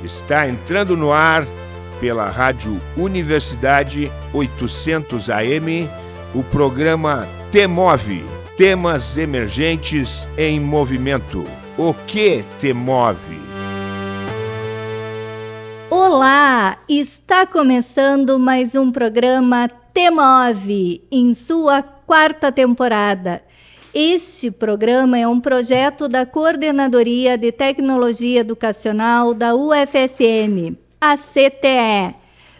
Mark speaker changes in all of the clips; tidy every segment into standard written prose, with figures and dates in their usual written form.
Speaker 1: Está entrando no ar pela Rádio Universidade 800 AM o programa T-Move, Temas Emergentes em Movimento. O que te move?
Speaker 2: Olá! Está começando mais um programa T-Move, em sua 4ª temporada. Este programa é um projeto da Coordenadoria de Tecnologia Educacional da UFSM, a CTE,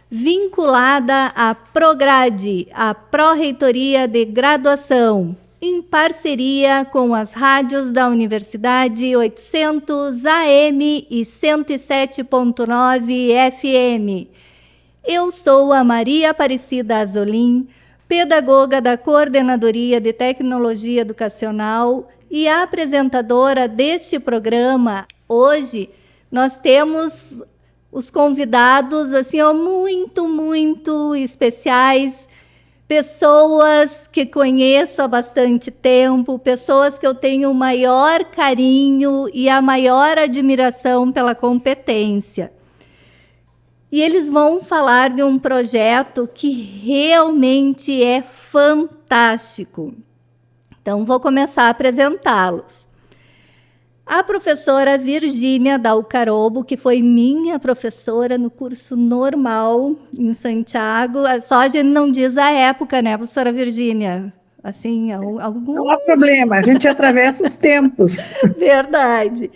Speaker 2: vinculada à Prograde, a Pró-Reitoria de Graduação, em parceria com as rádios da Universidade 800 AM e 107.9 FM. Eu sou a Maria Aparecida Azolim, pedagoga da Coordenadoria de Tecnologia Educacional e apresentadora deste programa. Hoje nós temos os convidados assim, muito especiais, pessoas que conheço há bastante tempo, pessoas que eu tenho o maior carinho e a maior admiração pela competência. E eles vão falar de um projeto que realmente é fantástico. Então, vou começar a apresentá-los. A professora Virgínia Dalcarobo, que foi minha professora no curso normal em Santiago. Só a gente não diz a época, né, professora Virgínia? Assim, algum...
Speaker 3: Não há problema, a gente atravessa os tempos.
Speaker 2: Verdade.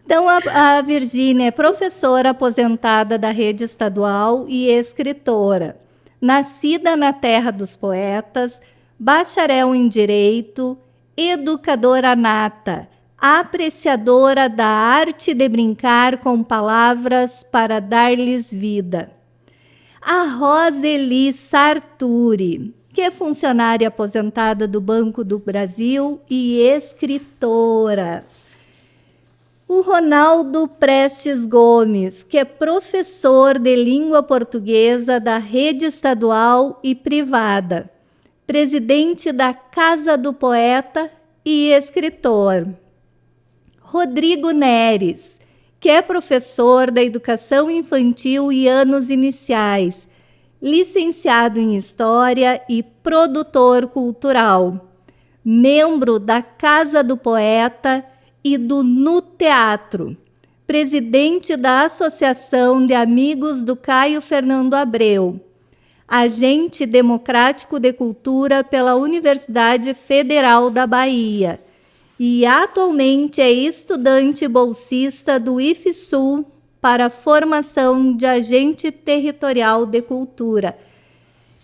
Speaker 2: Então, a Virgínia é professora aposentada da rede estadual e escritora. Nascida na terra dos poetas, bacharel em Direito, educadora nata, apreciadora da arte de brincar com palavras para dar-lhes vida. A Roseli Sarturi, que é funcionária aposentada do Banco do Brasil e escritora. O Ronaldo Prestes Gomes, que é professor de língua portuguesa da rede estadual e privada, presidente da Casa do Poeta e escritor. Rodrigo Neres, que é professor da educação infantil e anos iniciais, licenciado em História e produtor cultural, membro da Casa do Poeta e do No Teatro, presidente da Associação de Amigos do Caio Fernando Abreu, agente democrático de cultura pela Universidade Federal da Bahia e atualmente é estudante bolsista do IFSU para a formação de agente territorial de cultura.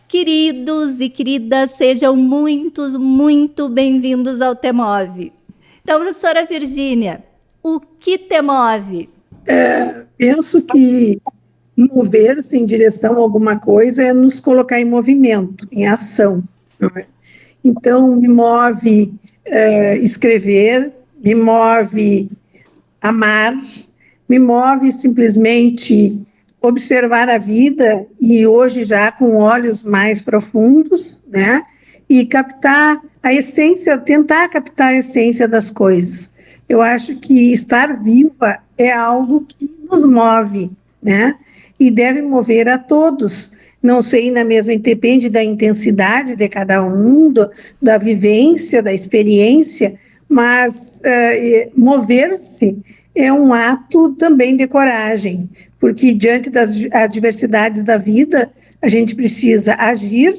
Speaker 2: Queridos e queridas, sejam muito bem-vindos ao T-Move. Então, professora Virgínia, o que te move?
Speaker 3: Penso que mover-se em direção a alguma coisa é nos colocar em movimento, em ação. Não é? Então, me move escrever, me move amar, me move simplesmente observar a vida, e hoje já com olhos mais profundos, né? E captar a essência, tentar captar a essência das coisas. Eu acho que estar viva é algo que nos move, né? E deve mover a todos. Não sei, depende da intensidade de cada um, da vivência, da experiência, mas mover-se é um ato também de coragem, porque diante das adversidades da vida, a gente precisa agir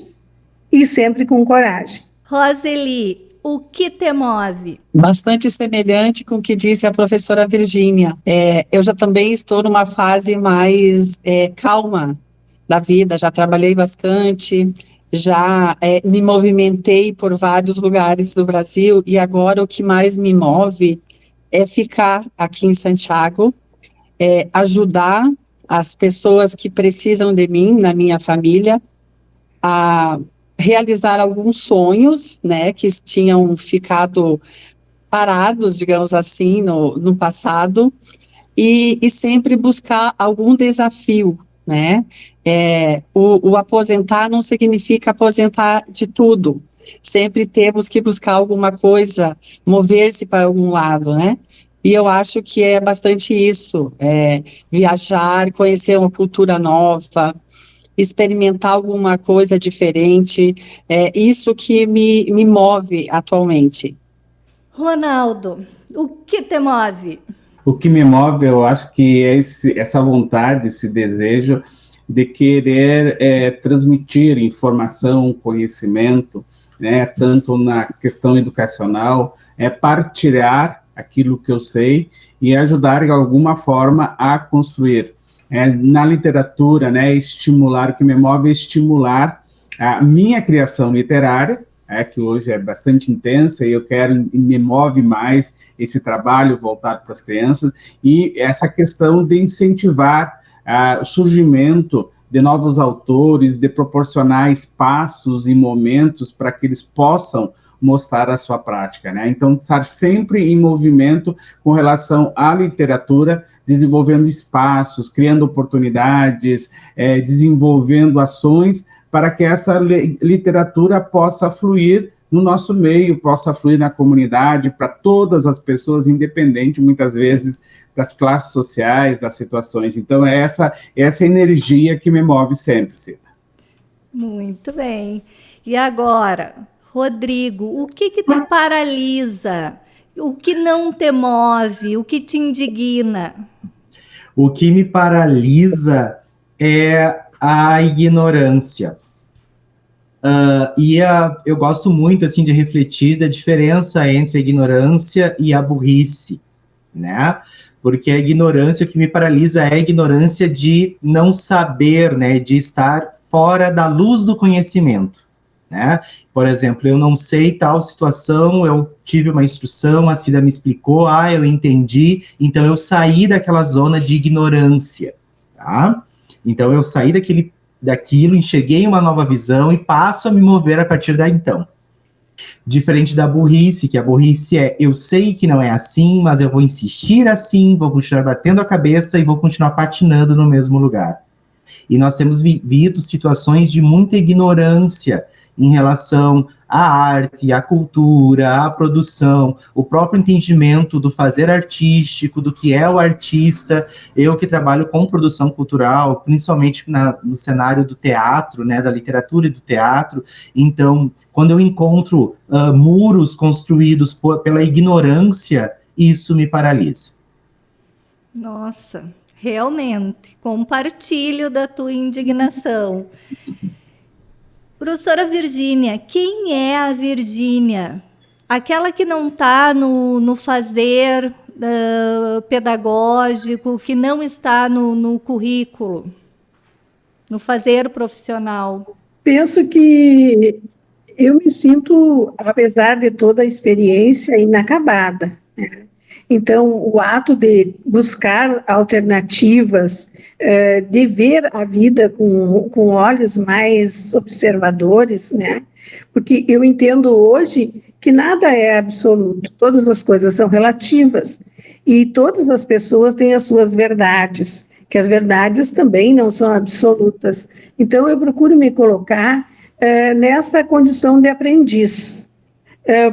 Speaker 3: e sempre com coragem.
Speaker 2: Roseli, o que te move?
Speaker 4: Bastante semelhante com o que disse a professora Virgínia. Eu já também estou numa fase mais calma da vida, já trabalhei bastante, já me movimentei por vários lugares do Brasil, e agora o que mais me move é ficar aqui em Santiago, ajudar as pessoas que precisam de mim, na minha família, a realizar alguns sonhos, né, que tinham ficado parados, digamos assim, no passado, e sempre buscar algum desafio, né? O aposentar não significa aposentar de tudo. Sempre temos que buscar alguma coisa, mover-se para algum lado, né? E eu acho que é bastante isso, viajar, conhecer uma cultura nova, experimentar alguma coisa diferente, é isso que me move atualmente.
Speaker 2: Ronaldo, o que te move?
Speaker 5: O que me move, eu acho que é essa vontade, esse desejo de querer transmitir informação, conhecimento, né, tanto na questão educacional, partilhar aquilo que eu sei e ajudar de alguma forma a construir. Na literatura, né, estimular, o que me move é estimular a minha criação literária, que hoje é bastante intensa, e eu quero, me move mais esse trabalho voltado para as crianças, e essa questão de incentivar o surgimento de novos autores, de proporcionar espaços e momentos para que eles possam mostrar a sua prática, né? Então, estar sempre em movimento com relação à literatura, desenvolvendo espaços, criando oportunidades, desenvolvendo ações para que essa literatura possa fluir no nosso meio, possa fluir na comunidade, para todas as pessoas, independente, muitas vezes, das classes sociais, das situações. Então, é essa energia que me move sempre, Cida.
Speaker 2: Muito bem. E agora, Rodrigo, o que te paralisa? O que não te move? O que te indigna?
Speaker 6: O que me paralisa é a ignorância. Eu gosto muito assim de refletir da diferença entre a ignorância e a burrice, né? Porque a ignorância, o que me paralisa é a ignorância de não saber, né? De estar fora da luz do conhecimento, né? Por exemplo, eu não sei tal situação, eu tive uma instrução, a Cida me explicou, eu entendi, então eu saí daquela zona de ignorância, tá? Então eu saí daquilo, enxerguei uma nova visão e passo a me mover a partir daí então. Diferente da burrice, que a burrice eu sei que não é assim, mas eu vou insistir assim, vou continuar batendo a cabeça e vou continuar patinando no mesmo lugar. E nós temos vivido situações de muita ignorância em relação à arte, à cultura, à produção, o próprio entendimento do fazer artístico, do que é o artista. Eu que trabalho com produção cultural, principalmente no cenário do teatro, né, da literatura e do teatro, então, quando eu encontro muros construídos pela ignorância, isso me paralisa.
Speaker 2: Nossa, realmente, compartilho da tua indignação. Professora Virgínia, quem é a Virgínia? Aquela que não está no fazer pedagógico, que não está no currículo, no fazer profissional.
Speaker 3: Penso que eu me sinto, apesar de toda a experiência, inacabada, né? Então, o ato de buscar alternativas, de ver a vida com olhos mais observadores, né? Porque eu entendo hoje que nada é absoluto, todas as coisas são relativas e todas as pessoas têm as suas verdades, que as verdades também não são absolutas. Então, eu procuro me colocar nessa condição de aprendiz,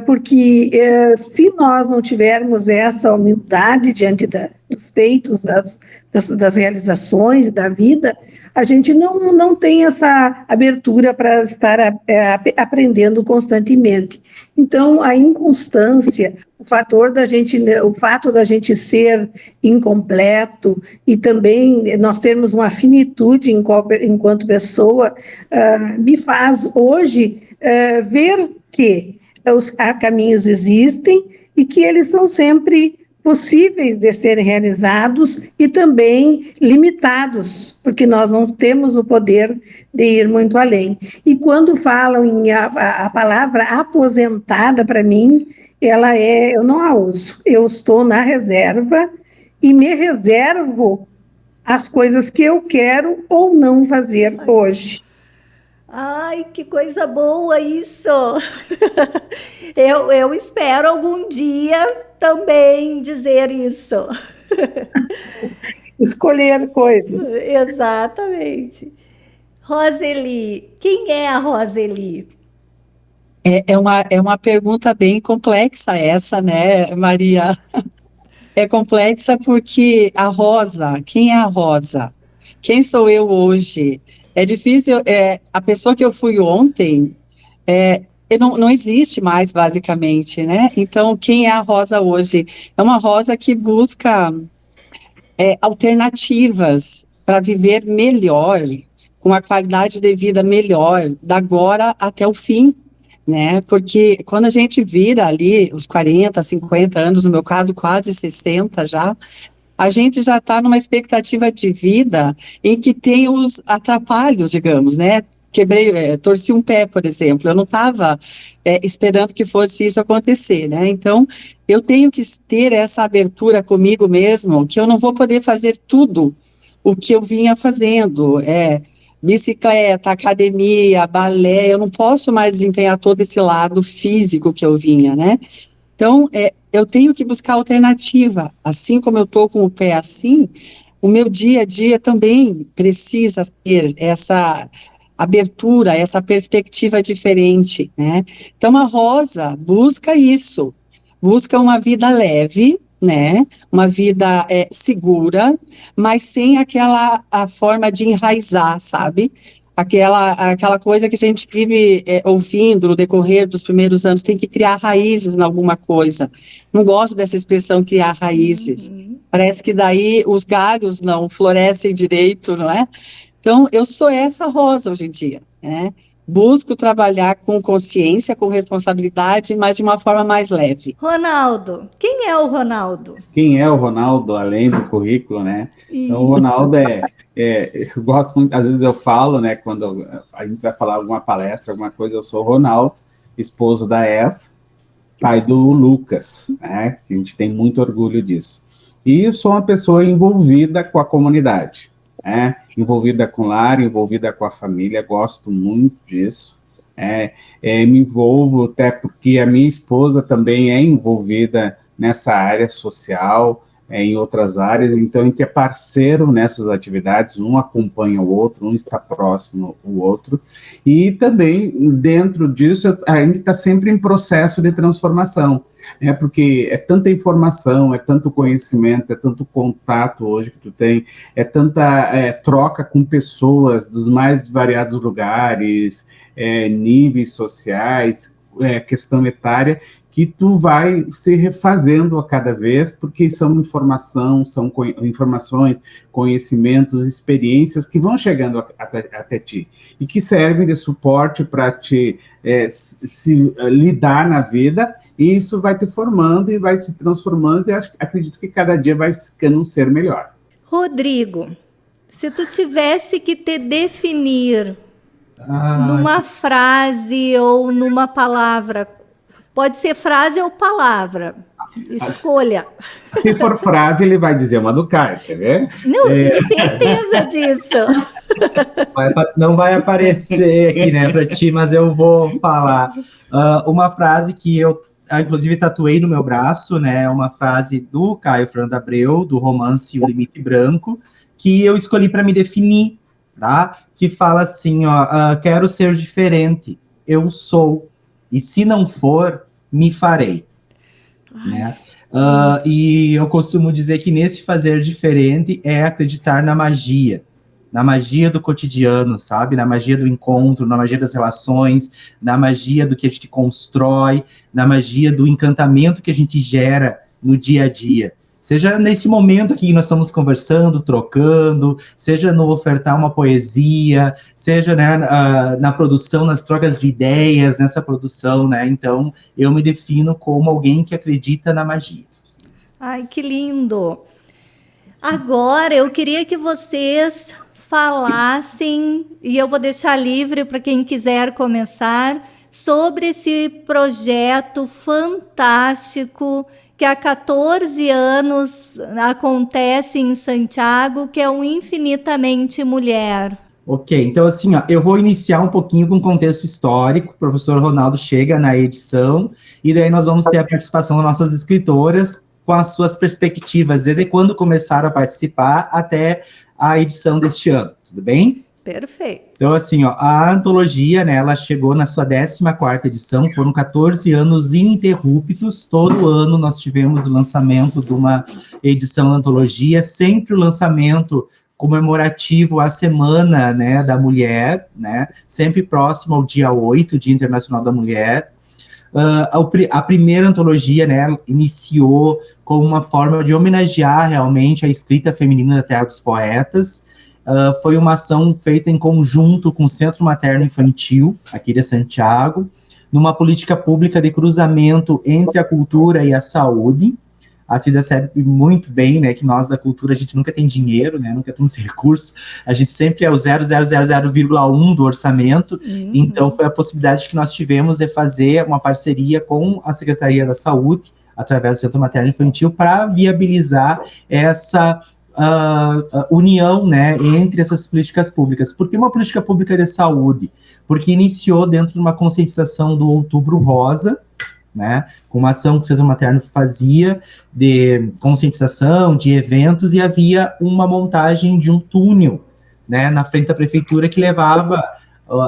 Speaker 3: porque se nós não tivermos essa humildade diante dos feitos, das realizações da vida, a gente não tem essa abertura para estar aprendendo constantemente. Então, a inconstância, o fato da gente ser incompleto e também nós termos uma finitude enquanto pessoa, me faz hoje ver que os caminhos existem e que eles são sempre possíveis de serem realizados e também limitados, porque nós não temos o poder de ir muito além. E quando falam a palavra aposentada, para mim, eu não a uso. Eu estou na reserva e me reservo as coisas que eu quero ou não fazer hoje.
Speaker 2: Ai, que coisa boa isso! Eu espero algum dia também dizer isso.
Speaker 3: Escolher coisas.
Speaker 2: Exatamente. Roseli, quem é a Roseli?
Speaker 4: É uma pergunta bem complexa essa, né, Maria? É complexa porque a Rosa, quem é a Rosa? Quem sou eu hoje? É difícil, a pessoa que eu fui ontem, não existe mais, basicamente, né? Então, quem é a Rosa hoje? É uma Rosa que busca alternativas para viver melhor, com uma qualidade de vida melhor, da agora até o fim, né? Porque quando a gente vira ali os 40, 50 anos, no meu caso, quase 60 já, a gente já está numa expectativa de vida em que tem os atrapalhos, digamos, né? Torci um pé, por exemplo. Eu não estava esperando que fosse isso acontecer, né? Então, eu tenho que ter essa abertura comigo mesmo, que eu não vou poder fazer tudo o que eu vinha fazendo. Bicicleta, academia, balé, eu não posso mais desempenhar todo esse lado físico que eu vinha, né? Então, eu tenho que buscar alternativa. Assim como eu estou com o pé assim, o meu dia a dia também precisa ter essa abertura, essa perspectiva diferente, né? Então, a Rosa busca isso, busca uma vida leve, né? Uma vida segura, mas sem a forma de enraizar, sabe? Aquela coisa que a gente vive ouvindo no decorrer dos primeiros anos, tem que criar raízes em alguma coisa. Não gosto dessa expressão criar raízes. Parece que daí os galhos não florescem direito, não é? Então, eu sou essa Rosa hoje em dia, né? Busco trabalhar com consciência, com responsabilidade, mas de uma forma mais leve.
Speaker 2: Ronaldo, quem é o Ronaldo?
Speaker 5: Quem é o Ronaldo, além do currículo, né? Então, o Ronaldo eu gosto muito, às vezes eu falo, né, quando a gente vai falar alguma palestra, alguma coisa, eu sou o Ronaldo, esposo da Eva, pai do Lucas, né? A gente tem muito orgulho disso. E eu sou uma pessoa envolvida com a comunidade, né? Envolvida com o lar, envolvida com a família, gosto muito disso. Me envolvo até porque a minha esposa também é envolvida nessa área social, em outras áreas, então a gente é parceiro nessas atividades, um acompanha o outro, um está próximo do outro, e também dentro disso a gente está sempre em processo de transformação, porque é tanta informação, é tanto conhecimento, é tanto contato hoje que tu tem, é tanta troca com pessoas dos mais variados lugares, níveis sociais, questão etária, que tu vai se refazendo a cada vez, porque são informações, conhecimentos, experiências que vão chegando até ti, e que servem de suporte para te se lidar na vida, e isso vai te formando e vai se transformando, e acredito que cada dia vai ficando um ser melhor.
Speaker 2: Rodrigo, se tu tivesse que te definir numa frase ou numa palavra, pode ser frase ou palavra, escolha.
Speaker 5: Se for frase, ele vai dizer uma do Caio, quer ver?
Speaker 2: Não, tenho certeza disso.
Speaker 6: Não vai aparecer aqui, né, para ti, mas eu vou falar. Uma frase que eu, inclusive, tatuei no meu braço, né, uma frase do Caio Fernando Abreu, do romance O Limite Branco, que eu escolhi para me definir, tá? Que fala assim, quero ser diferente, eu sou, e se não for, me farei, né? E eu costumo dizer que nesse fazer diferente é acreditar na magia do cotidiano, sabe? Na magia do encontro, na magia das relações, na magia do que a gente constrói, na magia do encantamento que a gente gera no dia a dia. Seja nesse momento aqui que nós estamos conversando, trocando, seja no ofertar uma poesia, seja, né, na produção, nas trocas de ideias, nessa produção, né? Então, eu me defino como alguém que acredita na magia.
Speaker 2: Ai, que lindo! Agora, eu queria que vocês falassem, e eu vou deixar livre para quem quiser começar, sobre esse projeto fantástico que há 14 anos acontece em Santiago, que é o Infinitamente Mulher.
Speaker 6: Ok, então assim, eu vou iniciar um pouquinho com o contexto histórico, o professor Ronaldo chega na edição, e daí nós vamos ter a participação das nossas escritoras com as suas perspectivas, desde quando começaram a participar até a edição deste ano, tudo bem?
Speaker 2: Perfeito.
Speaker 6: Então, assim, ó, a antologia, né, ela chegou na sua 14ª edição, foram 14 anos ininterruptos, todo ano nós tivemos o lançamento de uma edição da antologia, sempre o lançamento comemorativo à Semana, né, da Mulher, né, sempre próximo ao dia 8, Dia Internacional da Mulher. A primeira antologia, né, iniciou como uma forma de homenagear realmente a escrita feminina da Terra dos Poetas. Foi uma ação feita em conjunto com o Centro Materno Infantil, aqui de Santiago, numa política pública de cruzamento entre a cultura e a saúde. A Cida sabe muito bem, né, que nós da cultura, a gente nunca tem dinheiro, né, nunca temos recursos, a gente sempre é o 0,000,1 do orçamento, Então foi a possibilidade que nós tivemos de fazer uma parceria com a Secretaria da Saúde, através do Centro Materno Infantil, para viabilizar essa união, né, entre essas políticas públicas. Por que uma política pública de saúde? Porque iniciou dentro de uma conscientização do Outubro Rosa, né, com uma ação que o Centro Materno fazia de conscientização, de eventos, e havia uma montagem de um túnel, né, na frente da prefeitura que levava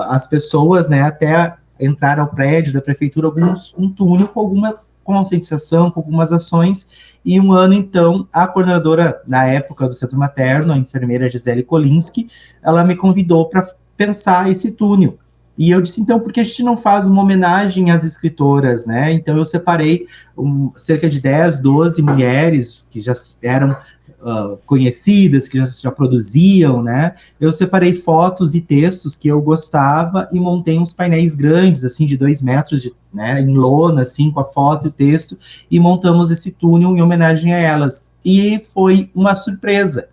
Speaker 6: as pessoas, né, até entrar ao prédio da prefeitura, um túnel com alguma conscientização, com algumas ações. E um ano, então, a coordenadora, na época do Centro Materno, a enfermeira Gisele Kolinski, ela me convidou para pensar esse túnel. E eu disse, então, por que a gente não faz uma homenagem às escritoras, né? Então, eu separei cerca de 10, 12 mulheres que já eram conhecidas, que já produziam, né? Eu separei fotos e textos que eu gostava e montei uns painéis grandes, assim, de 2 metros, né, em lona, assim, com a foto e o texto, e montamos esse túnel em homenagem a elas. E foi uma surpresa,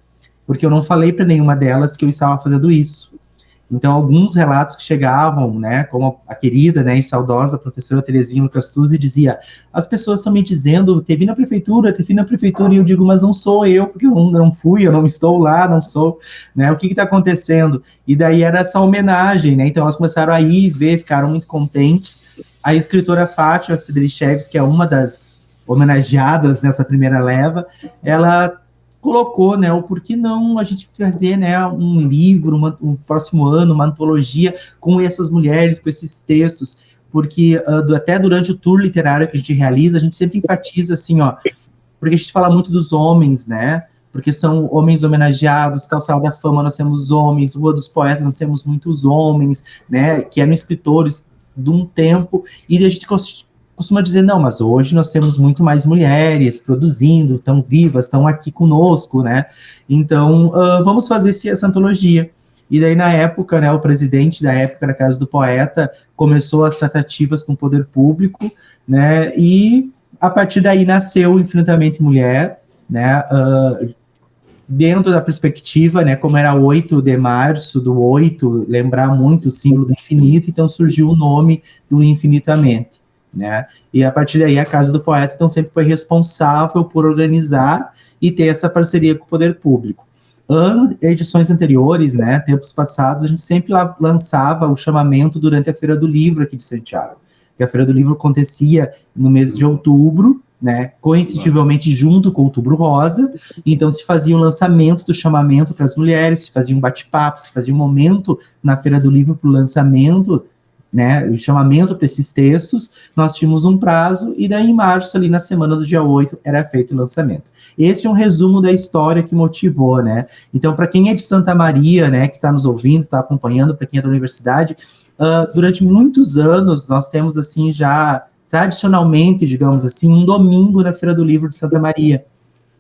Speaker 6: porque eu não falei para nenhuma delas que eu estava fazendo isso. Então, alguns relatos que chegavam, né, como a querida, né, e saudosa professora Terezinha Lucas Tuzzi dizia, as pessoas estão me dizendo, teve na prefeitura, e eu digo, mas não sou eu, porque eu não fui, eu não estou lá, não sou, né, o que está acontecendo? E daí era essa homenagem, né, então elas começaram a ir ver, ficaram muito contentes. A escritora Fátima Federichevski, que é uma das homenageadas nessa primeira leva, ela colocou, né, o porquê não a gente fazer, né, um livro, um próximo ano, uma antologia com essas mulheres, com esses textos, porque até durante o tour literário que a gente realiza, a gente sempre enfatiza, assim, ó, porque a gente fala muito dos homens, né, porque são homens homenageados, Calçada da Fama nós temos homens, Rua dos Poetas nós temos muitos homens, né, que eram escritores de um tempo, e a gente costuma dizer, não, mas hoje nós temos muito mais mulheres produzindo, estão vivas, estão aqui conosco, né? Então, vamos fazer essa antologia. E daí, na época, né, o presidente da época da Casa do Poeta começou as tratativas com o poder público, né? E a partir daí nasceu Infinitamente Mulher, né? Dentro da perspectiva, né, como era 8 de março, do 8, lembrar muito o símbolo do infinito, então surgiu o nome do Infinitamente. Né? E a partir daí a Casa do Poeta então sempre foi responsável por organizar e ter essa parceria com o poder público. Edições anteriores, né, tempos passados, a gente sempre lançava o chamamento durante a Feira do Livro aqui de Santiago, que a Feira do Livro acontecia no mês de outubro, né, coincidentemente junto com o Outubro Rosa, então se fazia o lançamento do chamamento para as mulheres, se fazia um bate-papo, se fazia um momento na Feira do Livro para o lançamento, né, o chamamento para esses textos, nós tínhamos um prazo, e daí em março, ali na semana do dia 8, era feito o lançamento. Esse é um resumo da história que motivou, né, então para quem é de Santa Maria, né, que está nos ouvindo, está acompanhando, para quem é da universidade, durante muitos anos, nós temos assim já, tradicionalmente, digamos assim, um domingo na Feira do Livro de Santa Maria,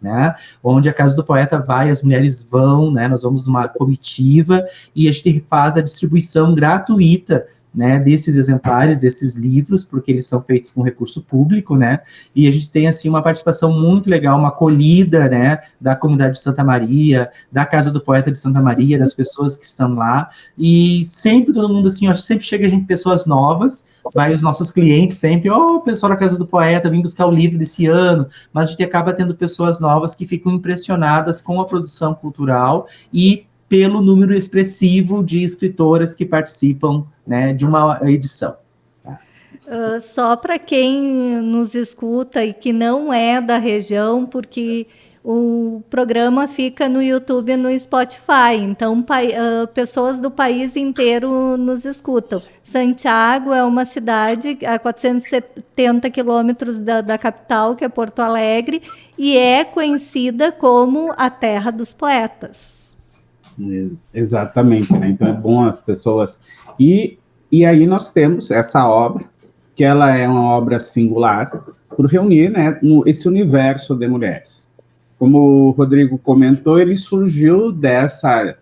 Speaker 6: né, onde a Casa do Poeta vai, as mulheres vão, né, nós vamos numa comitiva, e a gente faz a distribuição gratuita, né, desses exemplares, desses livros, porque eles são feitos com recurso público, né, e a gente tem, assim, uma participação muito legal, uma acolhida, né, da comunidade de Santa Maria, da Casa do Poeta de Santa Maria, das pessoas que estão lá, e sempre todo mundo, assim, ó, sempre chega pessoas novas, vai os nossos clientes sempre, o pessoal da Casa do Poeta, vim buscar o livro desse ano, mas a gente acaba tendo pessoas novas que ficam impressionadas com a produção cultural e pelo número expressivo de escritoras que participam, né, de uma edição.
Speaker 2: Só para quem nos escuta e que não é da região, porque o programa fica no YouTube e no Spotify, então pessoas do país inteiro nos escutam. Santiago é uma cidade a 470 quilômetros da capital, que é Porto Alegre, e é conhecida como a terra dos poetas.
Speaker 5: Exatamente, né? Então é bom as pessoas... E aí nós temos essa obra, que ela é uma obra singular, por reunir, né, esse universo de mulheres. Como o Rodrigo comentou, ele surgiu dessa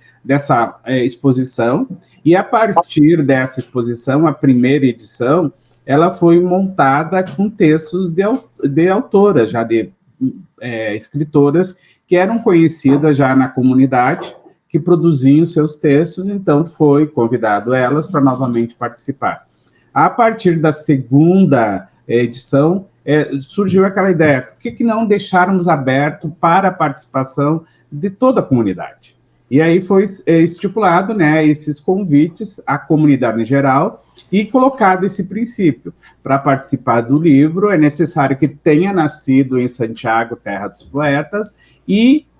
Speaker 5: exposição, e a partir dessa exposição, a primeira edição, ela foi montada com textos de autoras, já de escritoras, que eram conhecidas já na comunidade, que produziam seus textos, então foi convidado elas para novamente participar. A partir da segunda edição, surgiu aquela ideia, por que não deixarmos aberto para a participação de toda a comunidade? E aí foi estipulado, né, esses convites à comunidade em geral e colocado esse princípio. Para participar do livro, é necessário que tenha nascido em Santiago, terra dos poetas,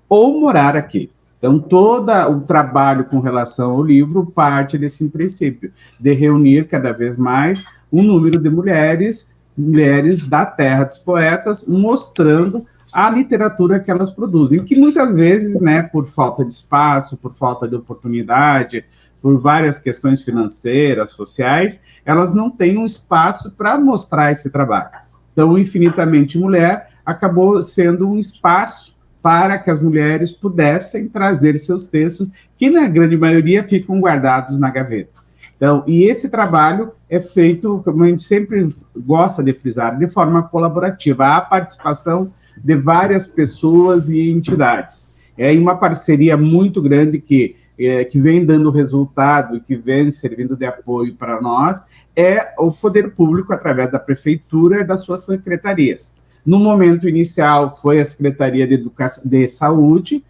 Speaker 5: ou morar aqui. Então, todo o trabalho com relação ao livro parte desse princípio, de reunir cada vez mais um número de mulheres da terra dos poetas, mostrando a literatura que elas produzem, que muitas vezes, né, por falta de espaço, por falta de oportunidade, por várias questões financeiras, sociais, elas não têm um espaço para mostrar esse trabalho. Então, o Infinitamente Mulher acabou sendo um espaço para que as mulheres pudessem trazer seus textos, que na grande maioria ficam guardados na gaveta. Então, e esse trabalho é feito, como a gente sempre gosta de frisar, de forma colaborativa. Há participação de várias pessoas e entidades. É uma parceria muito grande que vem dando resultado e que vem servindo de apoio para nós, é o poder público através da prefeitura e das suas secretarias. No momento inicial, foi a Secretaria de Saúde,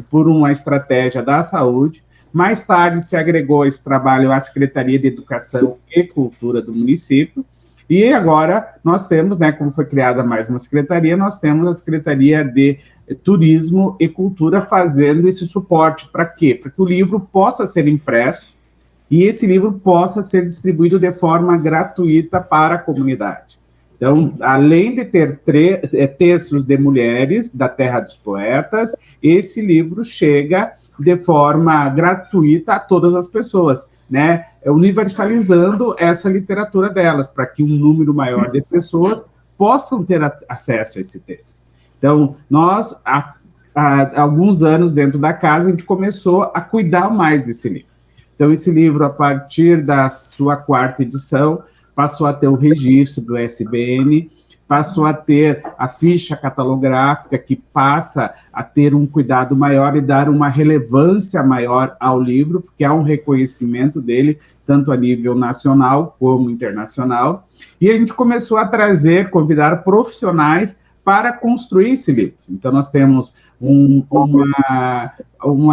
Speaker 5: por uma estratégia da saúde. Mais tarde, se agregou esse trabalho à Secretaria de Educação e Cultura do município. E agora, nós temos, né, como foi criada mais uma secretaria, nós temos a Secretaria de Turismo e Cultura fazendo esse suporte. Para quê? Para que o livro possa ser impresso e esse livro possa ser distribuído de forma gratuita para a comunidade. Então, além de ter textos de mulheres da Terra dos Poetas, esse livro chega de forma gratuita a todas as pessoas, né? Universalizando essa literatura delas, para que um número maior de pessoas possam ter acesso a esse texto. Então, nós, há alguns anos dentro da casa, a gente começou a cuidar mais desse livro. Então, esse livro, a partir da sua 4ª edição, passou a ter o registro do SBN, passou a ter a ficha catalográfica, que passa a ter um cuidado maior e dar uma relevância maior ao livro, porque há um reconhecimento dele, tanto a nível nacional como internacional. E a gente começou a convidar profissionais para construir esse livro. Então, nós temos uma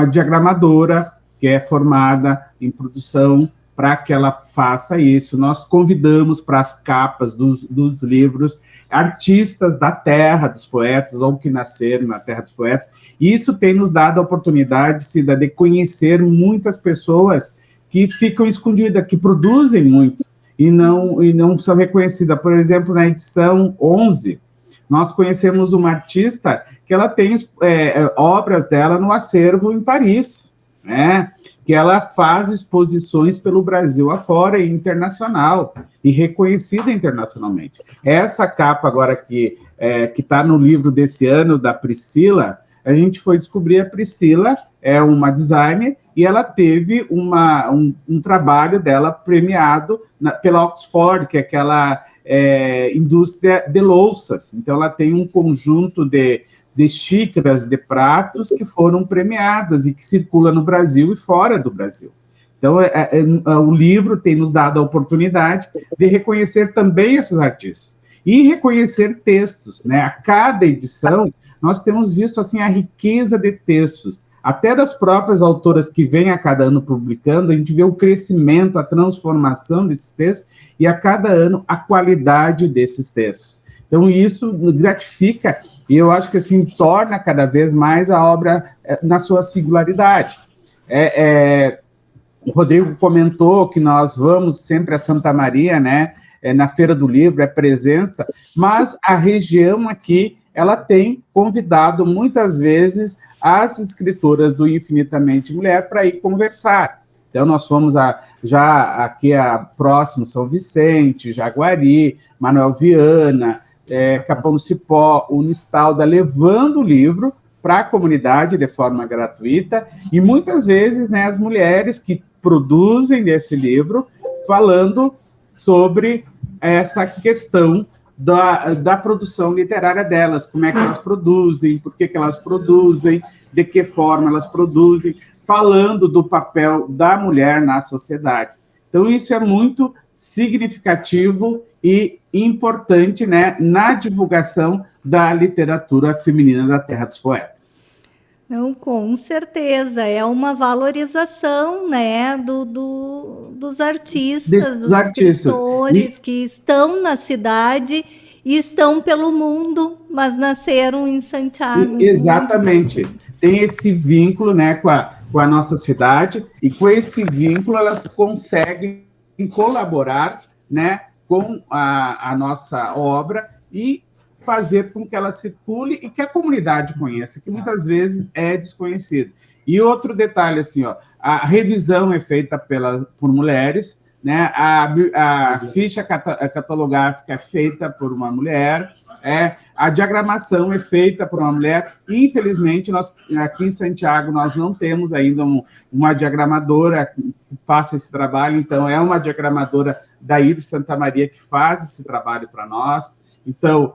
Speaker 5: diagramadora que é formada em produção, para que ela faça isso. Nós convidamos para as capas dos livros artistas da terra dos poetas, ou que nasceram na terra dos poetas, e isso tem nos dado a oportunidade, Cida, de conhecer muitas pessoas que ficam escondidas, que produzem muito, e não são reconhecidas. Por exemplo, na edição 11, nós conhecemos uma artista que ela tem obras dela no acervo em Paris, né? Que ela faz exposições pelo Brasil afora e internacional, e reconhecida internacionalmente. Essa capa agora que está no livro desse ano, da Priscila, a gente foi descobrir a Priscila, é uma designer, e ela teve um trabalho dela premiado pela Oxford, que é aquela indústria de louças. Então, ela tem um conjunto de xícaras, de pratos que foram premiadas e que circula no Brasil e fora do Brasil. Então, o livro tem nos dado a oportunidade de reconhecer também esses artistas e reconhecer textos, né? A cada edição, nós temos visto assim, a riqueza de textos, até das próprias autoras que vêm a cada ano publicando, a gente vê o crescimento, a transformação desses textos e a cada ano a qualidade desses textos. Então, isso gratifica e eu acho que assim torna cada vez mais a obra na sua singularidade. O Rodrigo comentou que nós vamos sempre a Santa Maria, né? Na Feira do Livro, é presença, mas a região aqui, ela tem convidado muitas vezes as escritoras do Infinitamente Mulher para ir conversar. Então, nós fomos já aqui próximo São Vicente, Jaguari, Manuel Viana, Capão do Cipó, Unistalda, levando o livro para a comunidade de forma gratuita, e muitas vezes, né, as mulheres que produzem desse livro falando sobre essa questão da produção literária delas, como é que elas produzem, por que elas produzem, de que forma elas produzem, falando do papel da mulher na sociedade. Então, isso é muito significativo e importante, né, na divulgação da literatura feminina da Terra dos Poetas.
Speaker 2: Não, com certeza, é uma valorização, né, dos artistas, dos escritores que estão na cidade e estão pelo mundo, mas nasceram em Santiago.
Speaker 5: Exatamente, tem esse vínculo, né, com a nossa cidade, e com esse vínculo elas conseguem colaborar, né, com a nossa obra e fazer com que ela circule e que a comunidade conheça, que muitas vezes é desconhecido. E outro detalhe, assim, ó, a revisão é feita por mulheres, né? A ficha catalográfica é feita por uma mulher, a diagramação é feita por uma mulher. Infelizmente, nós aqui em Santiago nós não temos ainda uma diagramadora que faça esse trabalho, então é uma diagramadora daí de Santa Maria que faz esse trabalho para nós. Então,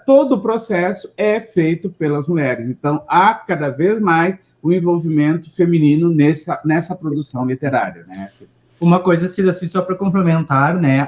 Speaker 5: todo o processo é feito pelas mulheres. Então, há cada vez mais o envolvimento feminino nessa produção literária, né?
Speaker 6: Uma coisa, assim, só para complementar, né,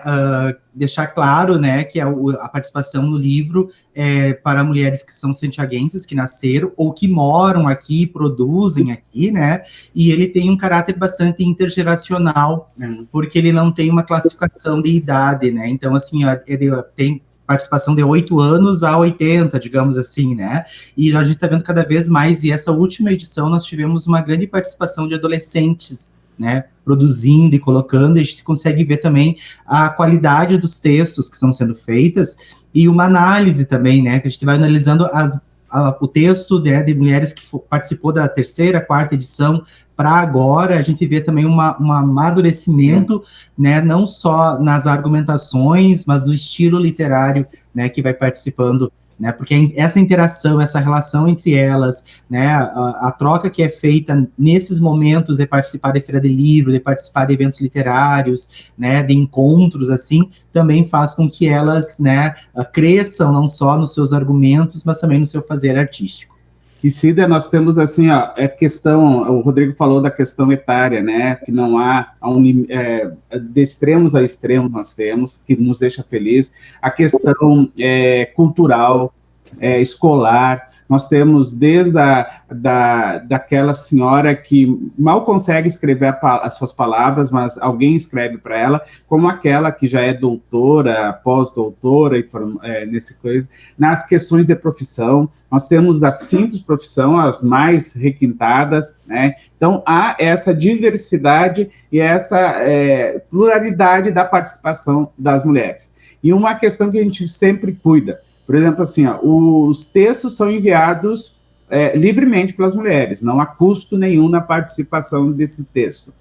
Speaker 6: deixar claro, né, que a participação no livro é para mulheres que são santiaguenses, que nasceram ou que moram aqui, produzem aqui, né, e ele tem um caráter bastante intergeracional, porque ele não tem uma classificação de idade, né, então, assim, ele tem participação de 8 anos a 80, digamos assim, né, e a gente está vendo cada vez mais, e essa última edição nós tivemos uma grande participação de adolescentes, né, produzindo e colocando, e a gente consegue ver também a qualidade dos textos que estão sendo feitas, e uma análise também, né, que a gente vai analisando o texto, né, de mulheres que participou da 3ª, 4ª edição, para agora, a gente vê também um amadurecimento, né, não só nas argumentações, mas no estilo literário, né, que vai participando, né, porque essa interação, essa relação entre elas, né, a troca que é feita nesses momentos de participar de feira de livro, de participar de eventos literários, né, de encontros, assim, também faz com que elas, né, cresçam não só nos seus argumentos, mas também no seu fazer artístico.
Speaker 5: E, Cida, nós temos, assim, ó, o Rodrigo falou da questão etária, né, que não há de extremos a extremos nós temos, que nos deixa feliz, a questão cultural, escolar. Nós temos desde daquela senhora que mal consegue escrever as suas palavras, mas alguém escreve para ela, como aquela que já é doutora, pós-doutora, nas questões de profissão. Nós temos da simples profissão as mais requintadas, né? Então, há essa diversidade e essa pluralidade da participação das mulheres. E uma questão que a gente sempre cuida, por exemplo, assim, ó, os textos são enviados livremente pelas mulheres, não há custo nenhum na participação desse texto.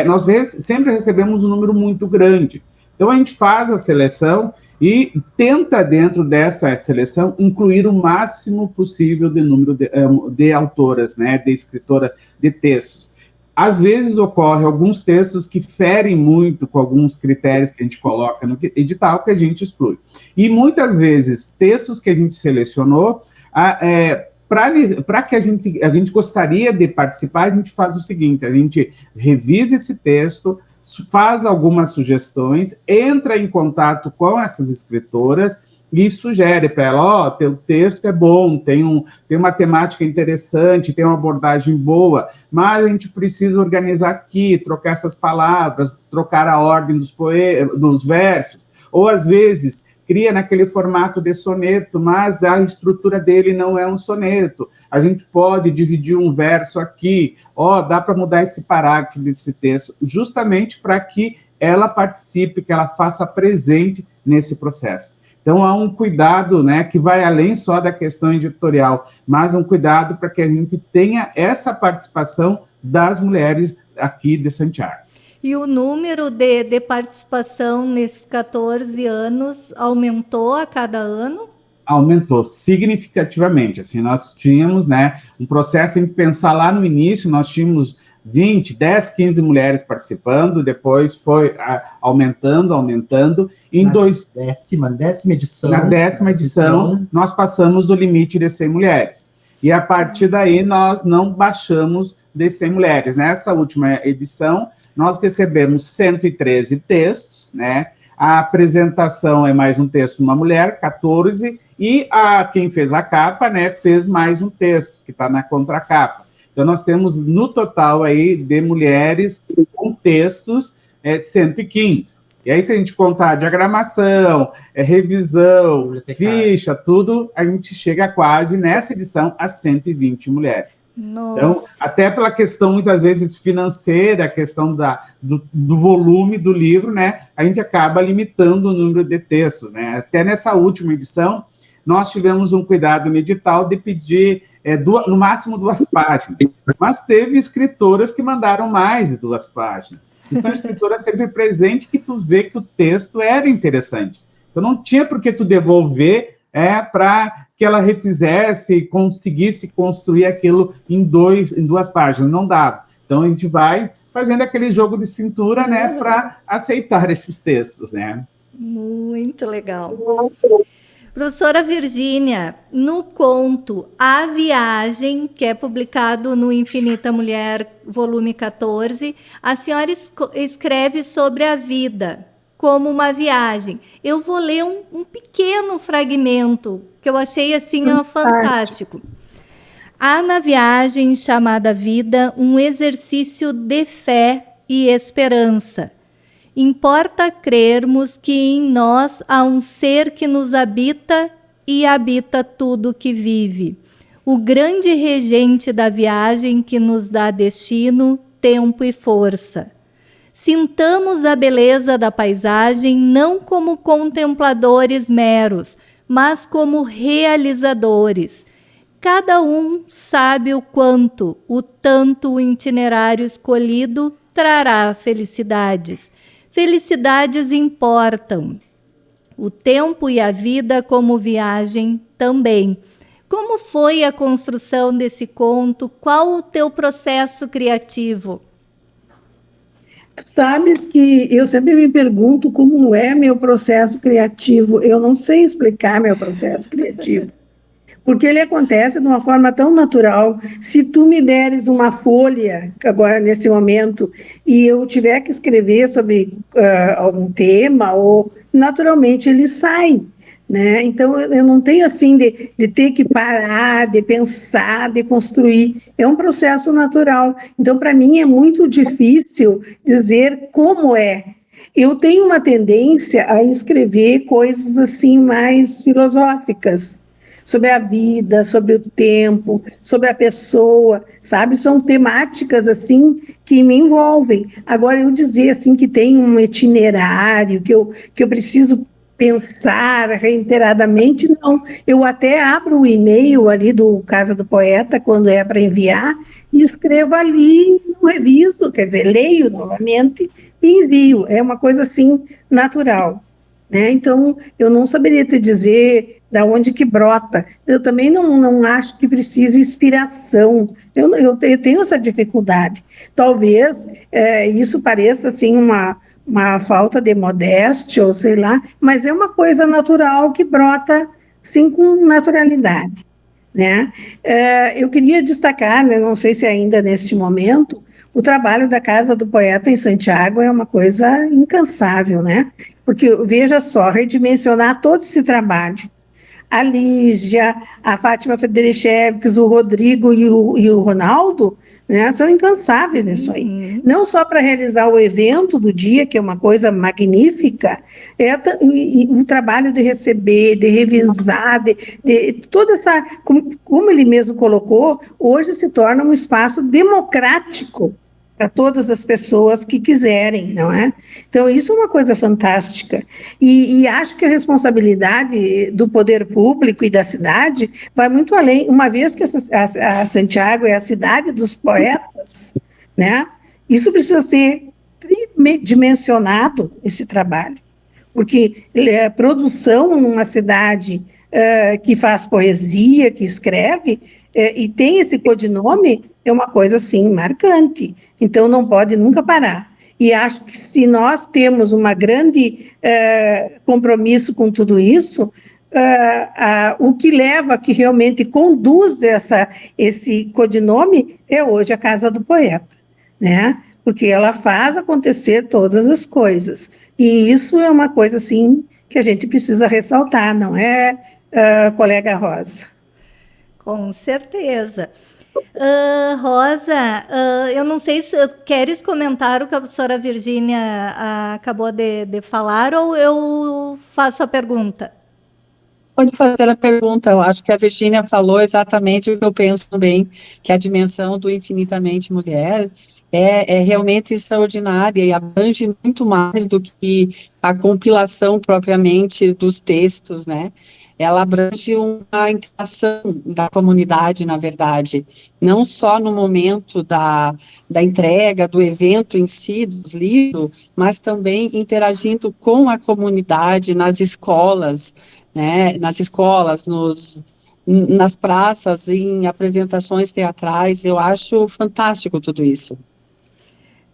Speaker 5: Nós sempre recebemos um número muito grande, então a gente faz a seleção e tenta, dentro dessa seleção, incluir o máximo possível de número de autoras, né, de escritoras de textos. Às vezes ocorre alguns textos que ferem muito com alguns critérios que a gente coloca no edital, que a gente exclui. E muitas vezes, textos que a gente selecionou, para que a gente gostaria de participar, a gente faz o seguinte, a gente revisa esse texto, faz algumas sugestões, entra em contato com essas escritoras e sugere para ela, teu texto é bom, tem uma temática interessante, tem uma abordagem boa, mas a gente precisa organizar aqui, trocar essas palavras, trocar a ordem dos versos, ou às vezes cria naquele formato de soneto, mas a estrutura dele não é um soneto. A gente pode dividir um verso aqui, dá para mudar esse parágrafo desse texto, justamente para que ela participe, que ela faça presente nesse processo. Então, há um cuidado, né, que vai além só da questão editorial, mas um cuidado para que a gente tenha essa participação das mulheres aqui de Santiago.
Speaker 2: E o número de participação nesses 14 anos aumentou a cada ano?
Speaker 5: Aumentou significativamente. Assim, nós tínhamos, né, um processo em que pensar lá no início, nós tínhamos 20, 10, 15 mulheres participando, depois foi aumentando.
Speaker 6: Décima edição.
Speaker 5: Na 10ª edição, nós passamos do limite de 100 mulheres. E a partir daí, nós não baixamos de 100 mulheres. Nessa última edição, nós recebemos 113 textos, né? A apresentação é mais um texto de uma mulher, 14, e quem fez a capa, né, fez mais um texto, que está na contracapa. Então, nós temos, no total, aí, de mulheres com textos, 115. E aí, se a gente contar diagramação, revisão, ficha, tudo, a gente chega quase, nessa edição, a 120 mulheres.
Speaker 2: Nossa.
Speaker 5: Então, até pela questão, muitas vezes, financeira, a questão do volume do livro, né, a gente acaba limitando o número de textos, né? Até nessa última edição, nós tivemos um cuidado no edital de pedir no máximo 2 páginas, mas teve escritoras que mandaram mais de 2 páginas, e são escritoras sempre presentes que tu vê que o texto era interessante. Então, não tinha por que tu devolver para que ela refizesse, conseguisse construir aquilo em 2 páginas, não dava. Então, a gente vai fazendo aquele jogo de cintura, né, para aceitar esses textos, né?
Speaker 2: Muito legal. Professora Virgínia, no conto A Viagem, que é publicado no Infinita Mulher, volume 14, a senhora escreve sobre a vida como uma viagem. Eu vou ler um pequeno fragmento, que eu achei assim fantástico. Há na viagem chamada vida um exercício de fé e esperança. Importa crermos que em nós há um ser que nos habita e habita tudo que vive. O grande regente da viagem que nos dá destino, tempo e força. Sintamos a beleza da paisagem não como contempladores meros, mas como realizadores. Cada um sabe o quanto, o tanto o itinerário escolhido trará felicidades. Felicidades importam. O tempo e a vida como viagem também. Como foi a construção desse conto? Qual o teu processo criativo?
Speaker 3: Tu sabes que eu sempre me pergunto como é meu processo criativo. Eu não sei explicar meu processo criativo, porque ele acontece de uma forma tão natural. Se tu me deres uma folha, agora nesse momento, e eu tiver que escrever sobre algum tema, ou naturalmente ele sai, né? Então eu não tenho assim de ter que parar, de pensar, de construir. É um processo natural. Então, para mim, é muito difícil dizer como é. Eu tenho uma tendência a escrever coisas assim mais filosóficas, sobre a vida, sobre o tempo, sobre a pessoa, sabe? São temáticas, assim, que me envolvem. Agora, eu dizer, assim, que tem um itinerário, que eu preciso pensar reiteradamente, não. Eu até abro o e-mail ali do Casa do Poeta, quando é para enviar, e escrevo ali, não reviso, quer dizer, leio novamente e envio. É uma coisa, assim, natural, né? Então, eu não saberia te dizer da onde que brota. Eu também não acho que precisa inspiração. Eu tenho essa dificuldade. Talvez isso pareça assim uma falta de modéstia, ou sei lá, mas é uma coisa natural que brota sim com naturalidade, né? Eu queria destacar, né, não sei se ainda neste momento, o trabalho da Casa do Poeta em Santiago é uma coisa incansável, né? Porque, veja só, redimensionar todo esse trabalho. A Lígia, a Fátima Frederichevics, o Rodrigo e o Ronaldo, né, são incansáveis nisso aí. Não só para realizar o evento do dia, que é uma coisa magnífica, e o trabalho de receber, de revisar, de toda essa, como ele mesmo colocou, hoje se torna um espaço democrático para todas as pessoas que quiserem, não é? Então, isso é uma coisa fantástica. E acho que a responsabilidade do poder público e da cidade vai muito além, uma vez que a Santiago é a cidade dos poetas, né? Isso precisa ser tridimensionado, esse trabalho. Porque a produção numa cidade que faz poesia, que escreve, e tem esse codinome, é uma coisa, assim, marcante. Então, não pode nunca parar. E acho que se nós temos uma grande compromisso com tudo isso, o que leva, que realmente conduz esse codinome, é hoje a Casa do Poeta, né? Porque ela faz acontecer todas as coisas. E isso é uma coisa, assim, que a gente precisa ressaltar, não é, colega Rosa?
Speaker 2: Com certeza. Rosa, eu não sei se queres comentar o que a professora Virgínia acabou de falar, ou eu faço a pergunta?
Speaker 4: Pode fazer a pergunta. Eu acho que a Virgínia falou exatamente o que eu penso também, que a dimensão do Infinitamente Mulher é realmente extraordinária e abrange muito mais do que a compilação propriamente dos textos, né? Ela abrange uma interação da comunidade, na verdade, não só no momento da entrega, do evento em si, dos livros, mas também interagindo com a comunidade nas escolas, né, nas praças, em apresentações teatrais. Eu acho fantástico tudo isso.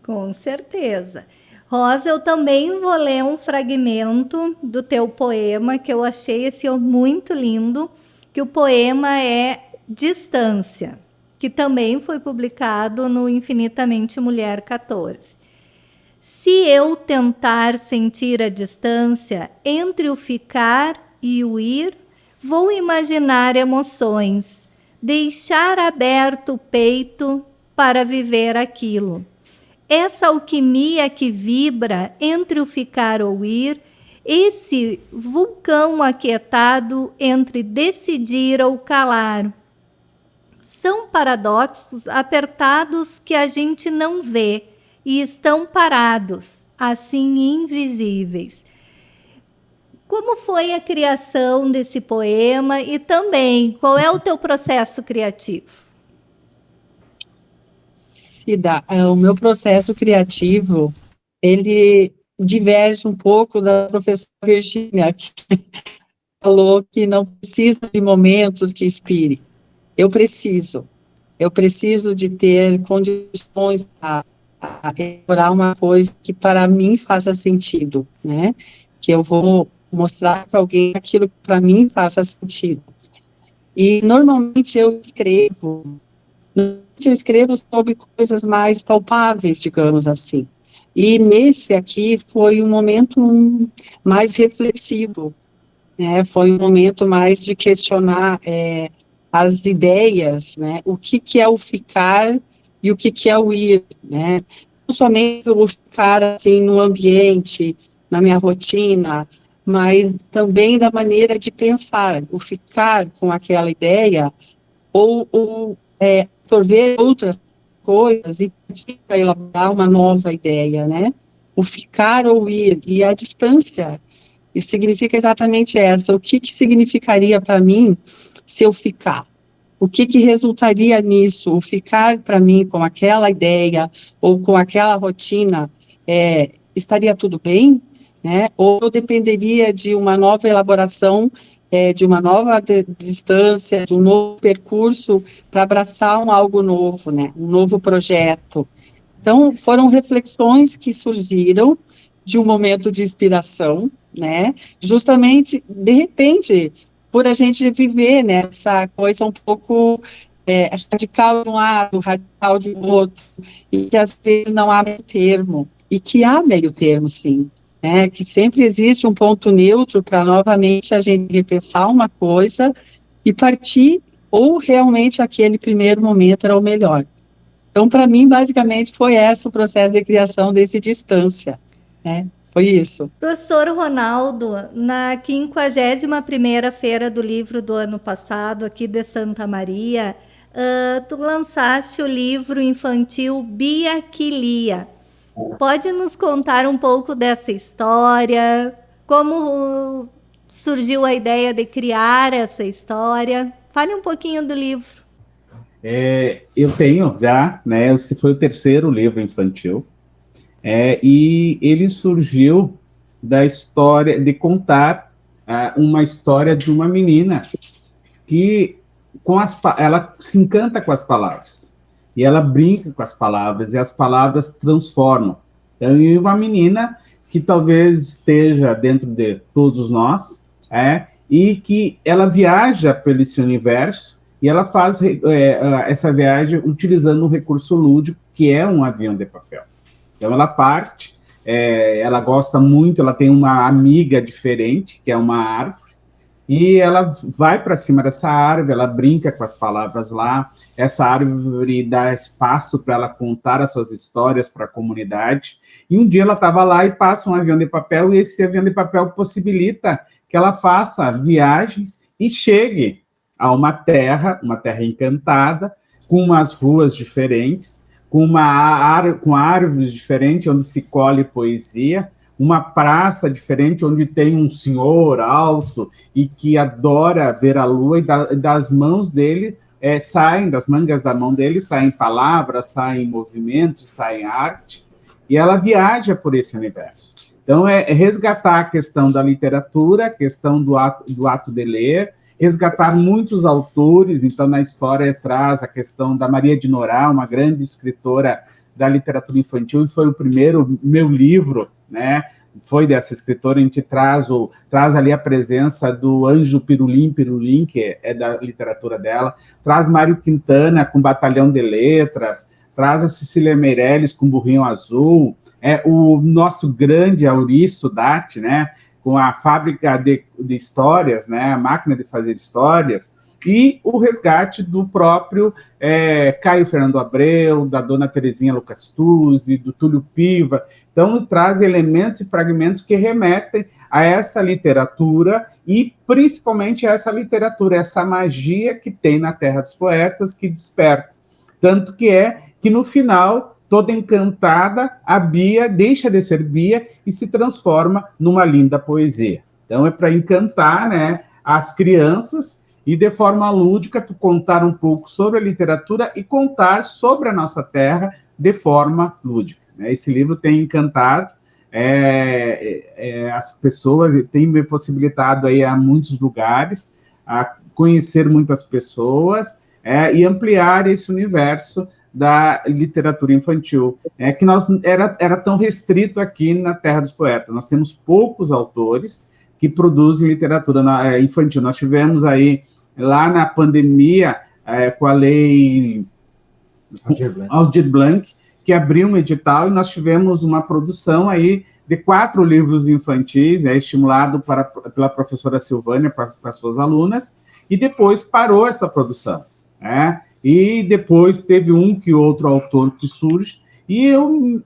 Speaker 2: Com certeza. Rosa, eu também vou ler um fragmento do teu poema, que eu achei esse muito lindo, que o poema é Distância, que também foi publicado no Infinitamente Mulher 14. Se eu tentar sentir a distância entre o ficar e o ir, vou imaginar emoções, deixar aberto o peito para viver aquilo. Essa alquimia que vibra entre o ficar ou ir, esse vulcão aquietado entre decidir ou calar. São paradoxos apertados que a gente não vê e estão parados, assim invisíveis. Como foi a criação desse poema e também qual é o teu processo criativo?
Speaker 4: O meu processo criativo, ele diverge um pouco da professora Virgínia, que falou que não precisa de momentos que inspire. Eu preciso de ter condições a elaborar uma coisa que para mim faça sentido, né? Que eu vou mostrar para alguém aquilo que para mim faça sentido. E normalmente eu escrevo sobre coisas mais palpáveis, digamos assim. E nesse aqui foi um momento mais reflexivo, né? Foi um momento mais de questionar as ideias, né? O que é o ficar e o que é o ir, né? Não somente o ficar assim no ambiente, na minha rotina, mas também da maneira de pensar, o ficar com aquela ideia ou absorver outras coisas e para elaborar uma nova ideia, né? O ficar ou ir, e a distância, isso significa exatamente essa. O que significaria para mim se eu ficar? O que resultaria nisso? O ficar para mim com aquela ideia ou com aquela rotina, estaria tudo bem? Né? Ou eu dependeria de uma nova elaboração, de uma nova distância, de um novo percurso para abraçar algo novo, né? Um novo projeto. Então, foram reflexões que surgiram de um momento de inspiração, né? Justamente, de repente, por a gente viver, né, essa coisa um pouco radical de um lado, radical de outro, e que às vezes não há meio termo, e que há meio termo, sim, né? Que sempre existe um ponto neutro para novamente a gente repensar uma coisa e partir, ou realmente aquele primeiro momento era o melhor. Então, para mim, basicamente, foi esse o processo de criação desse Distância, né? Foi isso.
Speaker 2: Professor Ronaldo, na 51ª Feira do Livro do ano passado, aqui de Santa Maria, tu lançaste o livro infantil Bia que Lia. Pode nos contar um pouco dessa história? Como surgiu a ideia de criar essa história? Fale um pouquinho do livro.
Speaker 5: Eu tenho já, né? Esse foi o terceiro livro infantil. E ele surgiu da história, de contar uma história de uma menina que ela se encanta com as palavras, e ela brinca com as palavras, e as palavras transformam. Então, e uma menina que talvez esteja dentro de todos nós, e que ela viaja pelo esse universo, e ela faz essa viagem utilizando um recurso lúdico, que é um avião de papel. Então, ela parte, ela gosta muito, ela tem uma amiga diferente, que é uma árvore, e ela vai para cima dessa árvore, ela brinca com as palavras lá, essa árvore dá espaço para ela contar as suas histórias para a comunidade, e um dia ela estava lá e passa um avião de papel, e esse avião de papel possibilita que ela faça viagens e chegue a uma terra encantada, com umas ruas diferentes, com árvores diferentes, onde se colhe poesia, uma praça diferente, onde tem um senhor alto e que adora ver a lua, e das mãos dele das mangas da mão dele saem palavras, saem movimentos, saem arte, e ela viaja por esse universo. Então, resgatar a questão da literatura, a questão do ato de ler, resgatar muitos autores. Então, na história traz a questão da Maria de Norá, uma grande escritora da literatura infantil, e foi o primeiro meu livro, né? Foi dessa escritora. A gente traz ali a presença do Anjo Pirulim, que é da literatura dela, traz Mário Quintana com Batalhão de Letras, traz a Cecília Meirelles com Burrinho Azul, o nosso grande Auriço Dati, né? Com a fábrica de histórias, né, a máquina de fazer histórias, e o resgate do próprio Caio Fernando Abreu, da dona Terezinha Lucas Tuzzi, do Túlio Piva. Então, traz elementos e fragmentos que remetem a essa literatura, e principalmente a essa literatura, essa magia que tem na Terra dos Poetas, que desperta. Tanto que no final, toda encantada, a Bia deixa de ser Bia e se transforma numa linda poesia. Então, é para encantar, né, as crianças, e de forma lúdica, tu contar um pouco sobre a literatura e contar sobre a nossa terra de forma lúdica, né? Esse livro tem encantado as pessoas, e tem me possibilitado aí a muitos lugares, a conhecer muitas pessoas, e ampliar esse universo da literatura infantil, que era tão restrito aqui na Terra dos Poetas. Nós temos poucos autores que produzem literatura infantil. Nós tivemos aí, lá na pandemia, com a lei Aldir Blanc, que abriu um edital, e nós tivemos uma produção aí de 4 livros infantis, estimulado pela professora Silvânia para as suas alunas, e depois parou essa produção, e depois teve um que outro autor que surge, e eu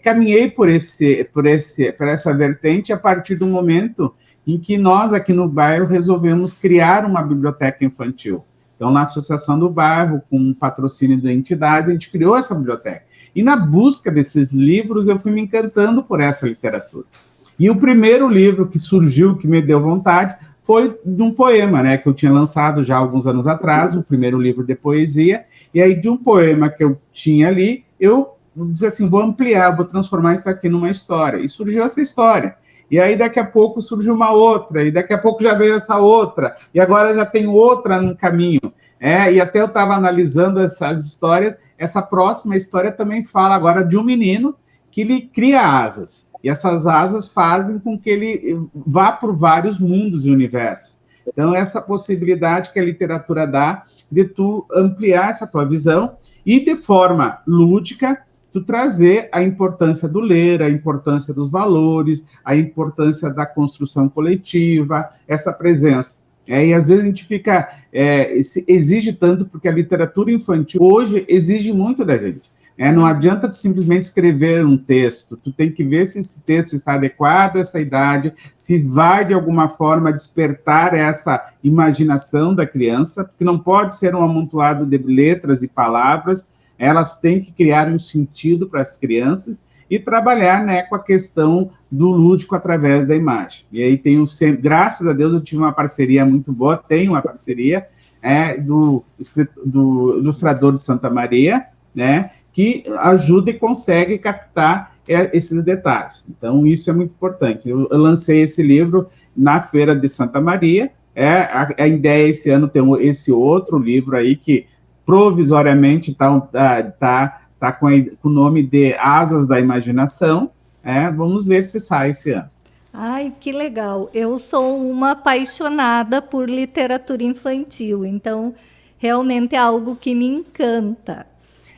Speaker 5: caminhei por essa vertente a partir do momento em que nós, aqui no bairro, resolvemos criar uma biblioteca infantil. Então, na Associação do Bairro, com um patrocínio da entidade, a gente criou essa biblioteca. E na busca desses livros, eu fui me encantando por essa literatura. E o primeiro livro que surgiu, que me deu vontade, foi de um poema, né, que eu tinha lançado já alguns anos atrás, o primeiro livro de poesia, e aí de um poema que eu tinha ali, eu disse assim, vou ampliar, vou transformar isso aqui numa história. E surgiu essa história. E aí daqui a pouco surgiu uma outra, e daqui a pouco já veio essa outra, e agora já tem outra no caminho. E até eu estava analisando essas histórias, essa próxima história também fala agora de um menino que ele cria asas. E essas asas fazem com que ele vá por vários mundos e universos. Então, essa possibilidade que a literatura dá de tu ampliar essa tua visão e, de forma lúdica, tu trazer a importância do ler, a importância dos valores, a importância da construção coletiva, essa presença. E às vezes a gente fica, exige tanto, porque a literatura infantil hoje exige muito da gente. Não adianta tu simplesmente escrever um texto, tu tem que ver se esse texto está adequado a essa idade, se vai de alguma forma despertar essa imaginação da criança, porque não pode ser um amontoado de letras e palavras, elas têm que criar um sentido para as crianças e trabalhar, né, com a questão do lúdico através da imagem. E aí graças a Deus eu tive uma parceria muito boa, tenho uma parceria do ilustrador de Santa Maria, né, que ajuda e consegue captar esses detalhes. Então, isso é muito importante. Eu lancei esse livro na Feira de Santa Maria, a ideia esse ano tem esse outro livro aí que provisoriamente tá com o nome de Asas da Imaginação. Vamos ver se sai esse ano.
Speaker 2: Ai, que legal. Eu sou uma apaixonada por literatura infantil, então realmente é algo que me encanta.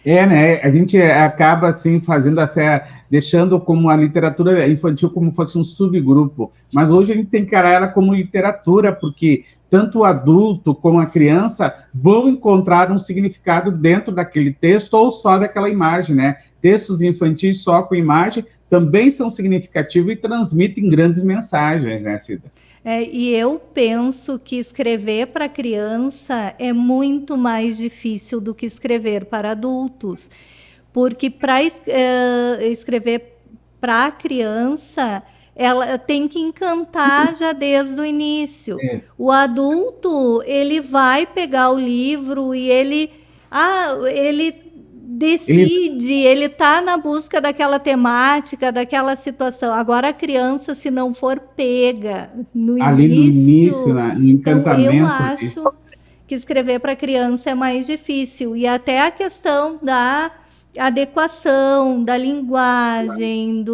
Speaker 5: Né? A gente acaba assim fazendo deixando como a literatura infantil como fosse um subgrupo, mas hoje a gente tem que encarar ela como literatura, porque tanto o adulto como a criança vão encontrar um significado dentro daquele texto ou só daquela imagem, né? Textos infantis só com imagem também são significativos e transmitem grandes mensagens, né, Cida?
Speaker 2: E eu penso que escrever para criança é muito mais difícil do que escrever para adultos, porque para escrever para criança, ela tem que encantar já desde o início. O adulto, ele vai pegar o livro e ele decide, ele está na busca daquela temática, daquela situação. Agora, a criança, se não for pega no início, no encantamento, então eu acho que escrever para criança é mais difícil. E até a questão da adequação, da linguagem,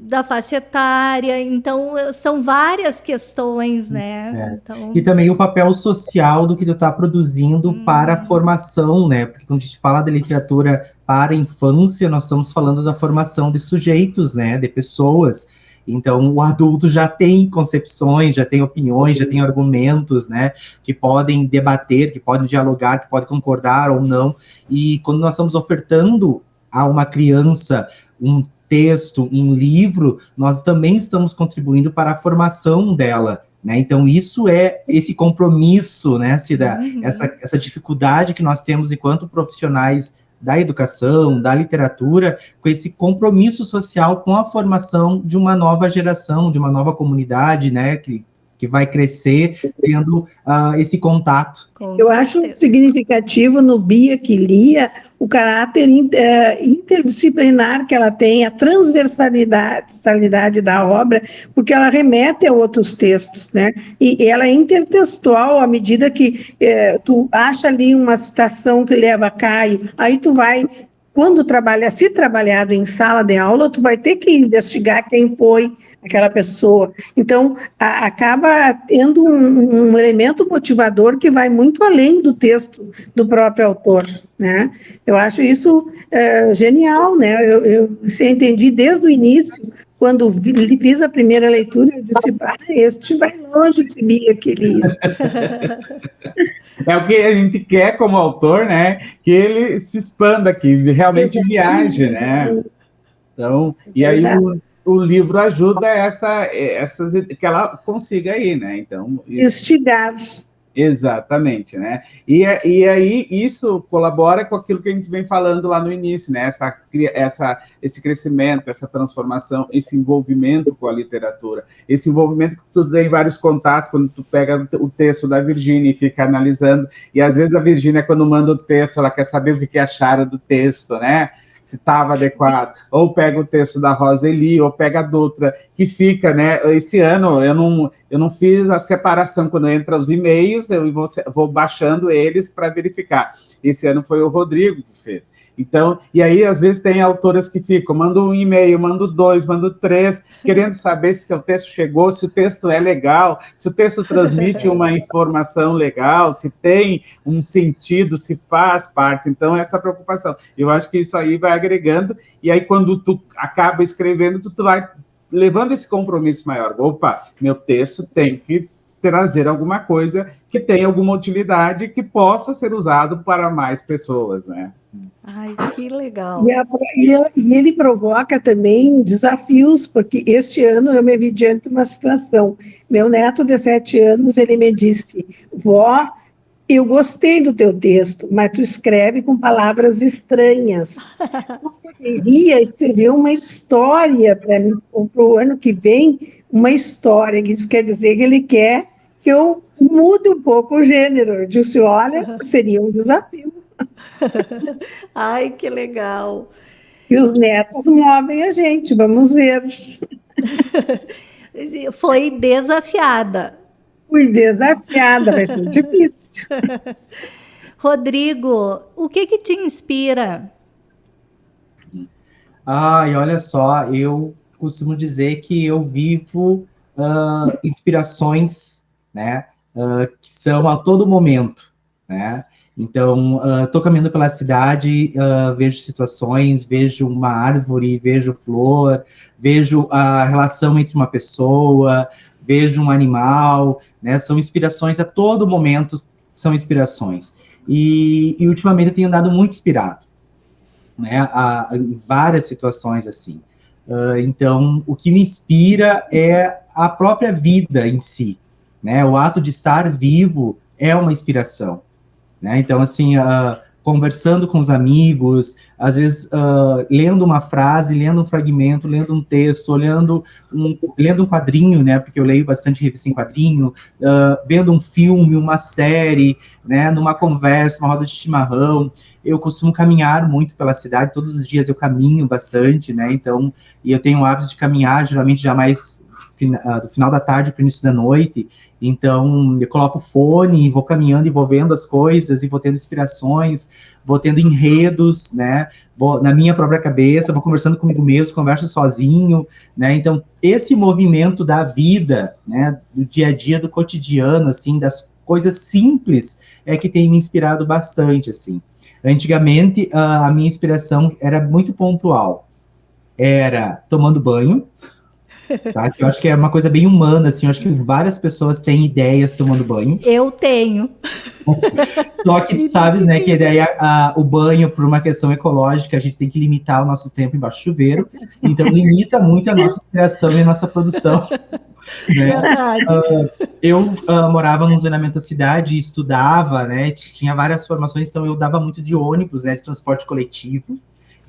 Speaker 2: da faixa etária, então são várias questões, né? Então...
Speaker 6: E também o papel social do que tu está produzindo para a formação, né? Porque quando a gente fala da literatura para a infância, nós estamos falando da formação de sujeitos, né? De pessoas. Então, o adulto já tem concepções, já tem opiniões, já tem argumentos, né? Que podem debater, que podem dialogar, que podem concordar ou não. E quando nós estamos ofertando a uma criança um texto, um livro, nós também estamos contribuindo para a formação dela, né? Então, isso é esse compromisso, né, Cida? Essa dificuldade que nós temos enquanto profissionais da educação, da literatura, com esse compromisso social com a formação de uma nova geração, de uma nova comunidade, né, que vai crescer tendo esse contato.
Speaker 3: Eu acho significativo no Bia que lia o caráter interdisciplinar que ela tem, a transversalidade da obra, porque ela remete a outros textos, né? E ela é intertextual à medida que tu acha ali uma citação que leva a Caio, aí tu vai... Quando se trabalhado em sala de aula, tu vai ter que investigar quem foi aquela pessoa. Então, acaba tendo um elemento motivador que vai muito além do texto do próprio autor, né? Eu acho isso genial, né? Eu entendi desde o início, quando fiz a primeira leitura, eu disse, este vai longe, esse Bia que lia.
Speaker 5: É o que a gente quer como autor, né? Que ele se expanda, que realmente viaje, né? Então, e aí o livro ajuda que ela consiga ir, né? Então,
Speaker 3: instigar.
Speaker 5: Exatamente, né? E aí isso colabora com aquilo que a gente vem falando lá no início, né? Esse crescimento, essa transformação, esse envolvimento com a literatura, esse envolvimento que tu tem vários contatos, quando tu pega o texto da Virgínia e fica analisando, e às vezes a Virgínia, quando manda o texto, ela quer saber o que acharam do texto, né? Se estava adequado, ou pega o texto da Rosa Eli, ou pega a Dutra, que fica, né? Esse ano eu não fiz a separação quando entra os e-mails, eu vou baixando eles para verificar. Esse ano foi o Rodrigo que fez. Então, e aí, às vezes, tem autoras que ficam, mando um e-mail, mando 2, mando 3, querendo saber se seu texto chegou, se o texto é legal, se o texto transmite uma informação legal, se tem um sentido, se faz parte. Então, essa preocupação. Eu acho que isso aí vai agregando, e aí, quando tu acaba escrevendo, tu vai levando esse compromisso maior. Opa, meu texto tem que trazer alguma coisa que tenha alguma utilidade que possa ser usado para mais pessoas, né?
Speaker 2: Ai, que legal.
Speaker 3: E ele provoca também desafios, porque este ano eu me vi diante de uma situação. Meu neto de 7 anos, ele me disse, vó, eu gostei do teu texto, mas tu escreve com palavras estranhas. Eu poderia escrever uma história para mim, ou para o ano que vem, uma história. Isso quer dizer que ele quer que eu mude um pouco o gênero. Eu disse, olha, seria um desafio.
Speaker 2: Ai, que legal.
Speaker 3: E os netos movem a gente, vamos ver.
Speaker 2: Foi desafiada.
Speaker 3: Fui desafiada, vai ser difícil.
Speaker 2: Rodrigo, o que te inspira?
Speaker 6: E olha só, eu costumo dizer que eu vivo inspirações, né, que são a todo momento, né? Então, estou caminhando pela cidade, vejo situações, vejo uma árvore, vejo flor, vejo a relação entre uma pessoa, vejo um animal, né? São inspirações a todo momento, são inspirações. E ultimamente eu tenho andado muito inspirado, né? Em várias situações assim. Então, o que me inspira é a própria vida em si, né? O ato de estar vivo é uma inspiração. Né? Então, assim, conversando com os amigos, às vezes lendo uma frase, lendo um fragmento, lendo um texto, lendo um quadrinho, né? Porque eu leio bastante revista em quadrinho, vendo um filme, uma série, né? Numa conversa, uma roda de chimarrão. Eu costumo caminhar muito pela cidade, todos os dias eu caminho bastante, né? Então, e eu tenho o hábito de caminhar, geralmente já mais do final da tarde para o início da noite. Então, eu coloco fone e vou caminhando e vou vendo as coisas, e vou tendo inspirações, vou tendo enredos, né? Vou na minha própria cabeça, vou conversando comigo mesmo, converso sozinho, né? Então, esse movimento da vida, né? Do dia a dia, do cotidiano, assim, das coisas simples, é que tem me inspirado bastante, assim. Antigamente, a minha inspiração era muito pontual. Era tomando banho, tá? Eu acho que é uma coisa bem humana, assim, eu acho que várias pessoas têm ideias tomando banho.
Speaker 2: Eu tenho.
Speaker 6: Só que tu sabes, né, que daí o banho, por uma questão ecológica, a gente tem que limitar o nosso tempo embaixo do chuveiro, então limita muito a nossa inspiração e a nossa produção. Né? Eu morava num zonamento da cidade, estudava, né, tinha várias formações, então eu dava muito de ônibus, né, de transporte coletivo.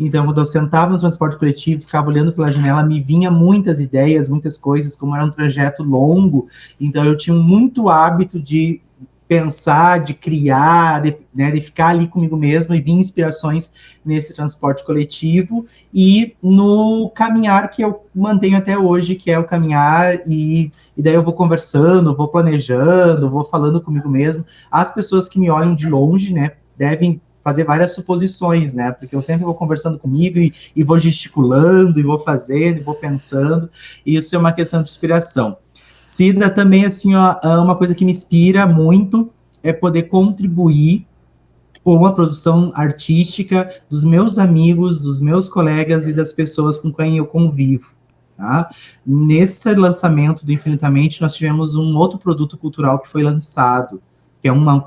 Speaker 6: Então, quando eu sentava no transporte coletivo, ficava olhando pela janela, me vinha muitas ideias, muitas coisas, como era um trajeto longo, então eu tinha muito hábito de pensar, de criar, de ficar ali comigo mesmo, e vir inspirações nesse transporte coletivo, e no caminhar que eu mantenho até hoje, que é o caminhar, e daí eu vou conversando, vou planejando, vou falando comigo mesmo. As pessoas que me olham de longe, né, devem fazer várias suposições, né, porque eu sempre vou conversando comigo e vou gesticulando, e vou fazendo, e vou pensando, e isso é uma questão de inspiração. Cida, também, assim, ó, uma coisa que me inspira muito é poder contribuir com a produção artística dos meus amigos, dos meus colegas e das pessoas com quem eu convivo, tá? Nesse lançamento do Infinitamente, nós tivemos um outro produto cultural que foi lançado, que é um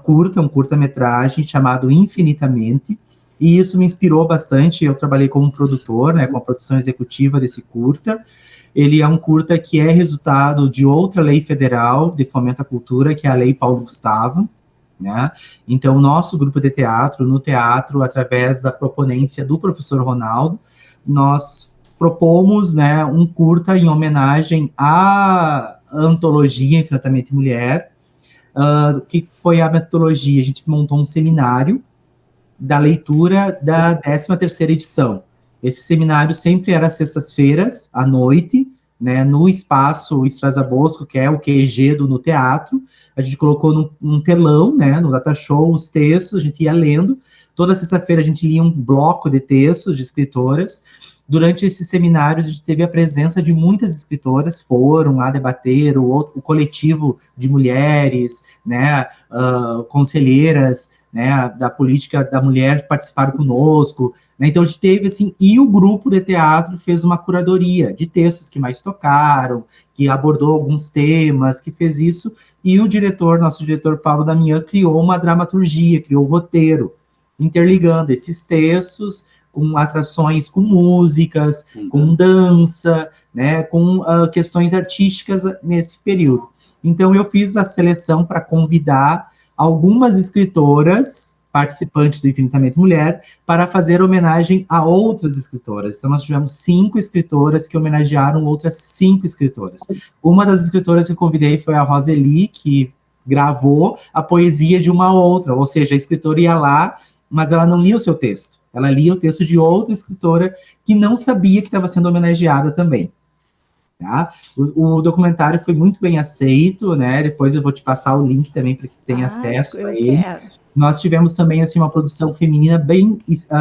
Speaker 6: curta-metragem chamado Infinitamente, e isso me inspirou bastante. Eu trabalhei como produtor, né, com a produção executiva desse curta. Ele é um curta que é resultado de outra lei federal de fomento à cultura, que é a Lei Paulo Gustavo, né? Então, o nosso grupo de teatro, no teatro, através da proponência do professor Ronaldo, nós propomos, né, um curta em homenagem à antologia Infinitamente Mulher. Que foi a metodologia? A gente montou um seminário da leitura da 13ª edição. Esse seminário sempre era às sextas-feiras, à noite, né, no espaço Estrada Bosco, que é o QG do No Teatro. A gente colocou num telão, né, no data show, os textos, a gente ia lendo. Toda sexta-feira a gente lia um bloco de textos de escritoras. Durante esses seminários, a gente teve a presença de muitas escritoras, foram lá debater, o coletivo de mulheres, né, conselheiras, né, da política da mulher participaram conosco, né, então a gente teve, assim, e o grupo de teatro fez uma curadoria de textos que mais tocaram, que abordou alguns temas, que fez isso, e o diretor, nosso diretor Paulo Damian, criou uma dramaturgia, criou um roteiro, interligando esses textos com atrações, com músicas, com dança, né, com questões artísticas nesse período. Então, eu fiz a seleção para convidar algumas escritoras, participantes do Infinitamente Mulher, para fazer homenagem a outras escritoras. Então, nós tivemos 5 escritoras que homenagearam outras 5 escritoras. Uma das escritoras que eu convidei foi a Roseli, que gravou a poesia de uma outra, ou seja, a escritora ia lá, mas ela não lia o seu texto. Ela lia o texto de outra escritora que não sabia que estava sendo homenageada também. Tá? O documentário foi muito bem aceito, né? Depois eu vou te passar o link também para que tenha acesso a ele. Nós tivemos também assim, uma produção feminina bem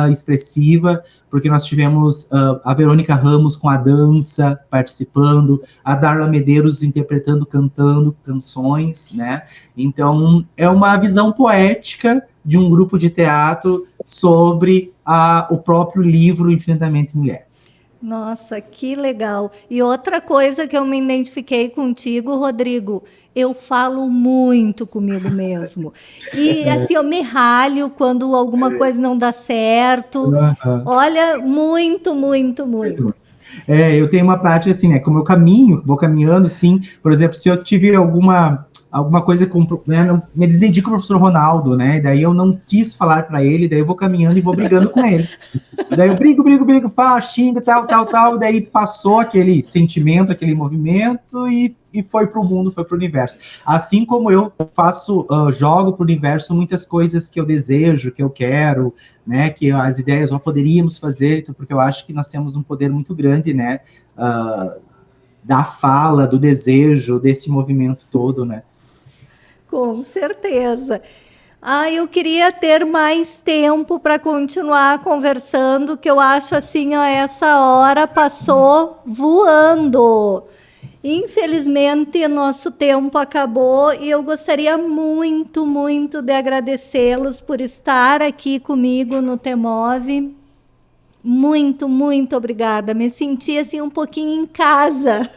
Speaker 6: expressiva, porque nós tivemos a Verônica Ramos com a dança participando, a Darla Medeiros interpretando, cantando canções, né? Então, é uma visão poética de um grupo de teatro sobre o próprio livro Infinitamente Mulher.
Speaker 2: Nossa, que legal. E outra coisa que eu me identifiquei contigo, Rodrigo, eu falo muito comigo mesmo. E assim, eu me ralho quando alguma coisa não dá certo. Olha, muito, muito, muito.
Speaker 6: Eu tenho uma prática assim, né? Como eu vou caminhando, assim, por exemplo, se eu tiver alguma coisa com, né, me desentendi com o professor Ronaldo, né, daí eu não quis falar para ele, daí eu vou caminhando e vou brigando com ele. Daí eu brigo, xingo, tal, daí passou aquele sentimento, aquele movimento e foi pro mundo, foi pro universo. Assim como eu jogo pro universo muitas coisas que eu desejo, que eu quero, né, que as ideias nós poderíamos fazer, então, porque eu acho que nós temos um poder muito grande, né, da fala, do desejo, desse movimento todo, né.
Speaker 2: Com certeza. Eu queria ter mais tempo para continuar conversando, que eu acho assim, essa hora passou voando. Infelizmente, nosso tempo acabou e eu gostaria muito, muito de agradecê-los por estar aqui comigo no TEMOV. Muito, muito obrigada. Me senti assim um pouquinho em casa.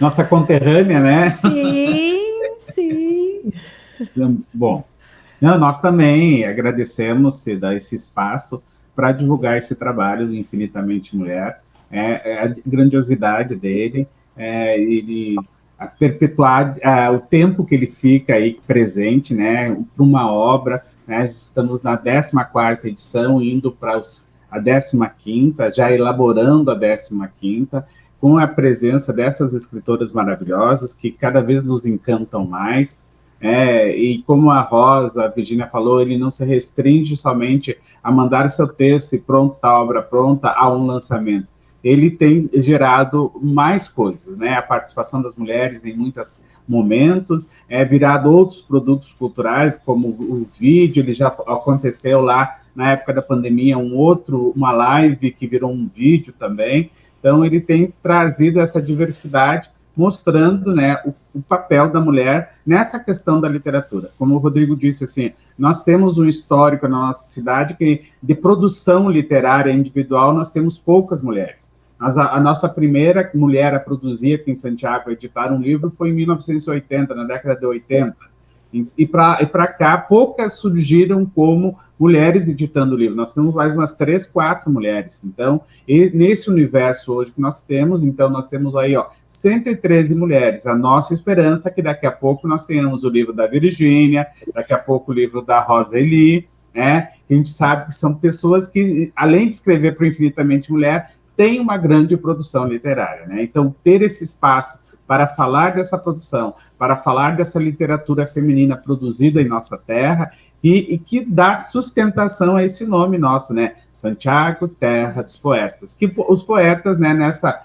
Speaker 5: Nossa conterrânea, né?
Speaker 2: Sim.
Speaker 5: Bom, nós também agradecemos se dar esse espaço para divulgar esse trabalho do Infinitamente Mulher, a grandiosidade dele, ele perpetuar o tempo que ele fica aí presente, né, para uma obra, né, estamos na 14ª edição, indo para a 15ª, já elaborando a 15ª, com a presença dessas escritoras maravilhosas que cada vez nos encantam mais. E como a Rosa, a Virgínia falou, ele não se restringe somente a mandar seu texto e pronto, a obra pronta, a um lançamento. Ele tem gerado mais coisas, né? A participação das mulheres em muitos momentos, virado outros produtos culturais, como o vídeo, ele já aconteceu lá na época da pandemia, uma live que virou um vídeo também. Então, ele tem trazido essa diversidade, mostrando, né, o papel da mulher nessa questão da literatura. Como o Rodrigo disse, assim, nós temos um histórico na nossa cidade que, de produção literária individual, nós temos poucas mulheres. A nossa primeira mulher a produzir aqui em Santiago, a editar um livro, foi em 1980, na década de 80. E para cá, poucas surgiram como mulheres editando livro. Nós temos mais umas 3, 4 mulheres. Então, nesse universo hoje que nós temos, aí, 113 mulheres. A nossa esperança é que daqui a pouco nós tenhamos o livro da Virgínia, daqui a pouco o livro da Roseli, né? A gente sabe que são pessoas que, além de escrever para o Infinitamente Mulher, têm uma grande produção literária, né? Então, ter esse espaço para falar dessa produção, para falar dessa literatura feminina produzida em nossa terra e que dá sustentação a esse nome nosso, né? Santiago, Terra dos Poetas. Que os poetas, né, nessa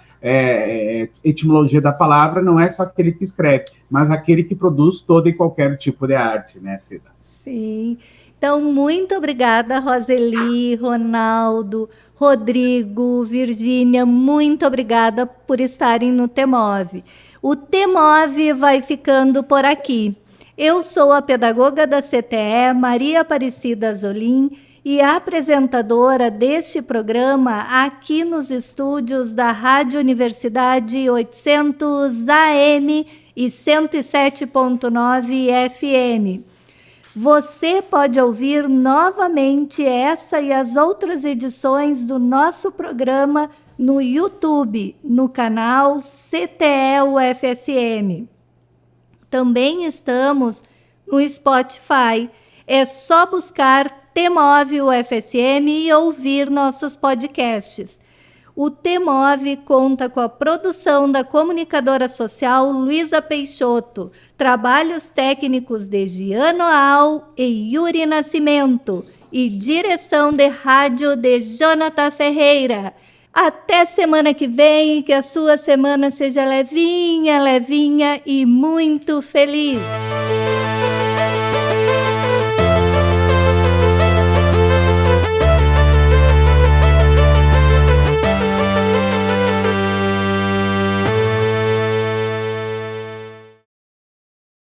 Speaker 5: etimologia da palavra, não é só aquele que escreve, mas aquele que produz todo e qualquer tipo de arte, né, Cida?
Speaker 2: Sim. Então, muito obrigada, Roseli, Ronaldo, Rodrigo, Virgínia, muito obrigada por estarem no TEMOV. O TEMOV vai ficando por aqui. Eu sou a pedagoga da CTE, Maria Aparecida Azolim, e a apresentadora deste programa aqui nos estúdios da Rádio Universidade 800 AM e 107.9 FM. Você pode ouvir novamente essa e as outras edições do nosso programa no YouTube, no canal CTE-UFSM. Também estamos no Spotify. É só buscar TEMOV UFSM e ouvir nossos podcasts. O TEMOV conta com a produção da comunicadora social Luísa Peixoto, trabalhos técnicos de Giano Al e Yuri Nascimento e direção de rádio de Jonathan Ferreira. Até semana que vem, que a sua semana seja levinha, levinha e muito feliz.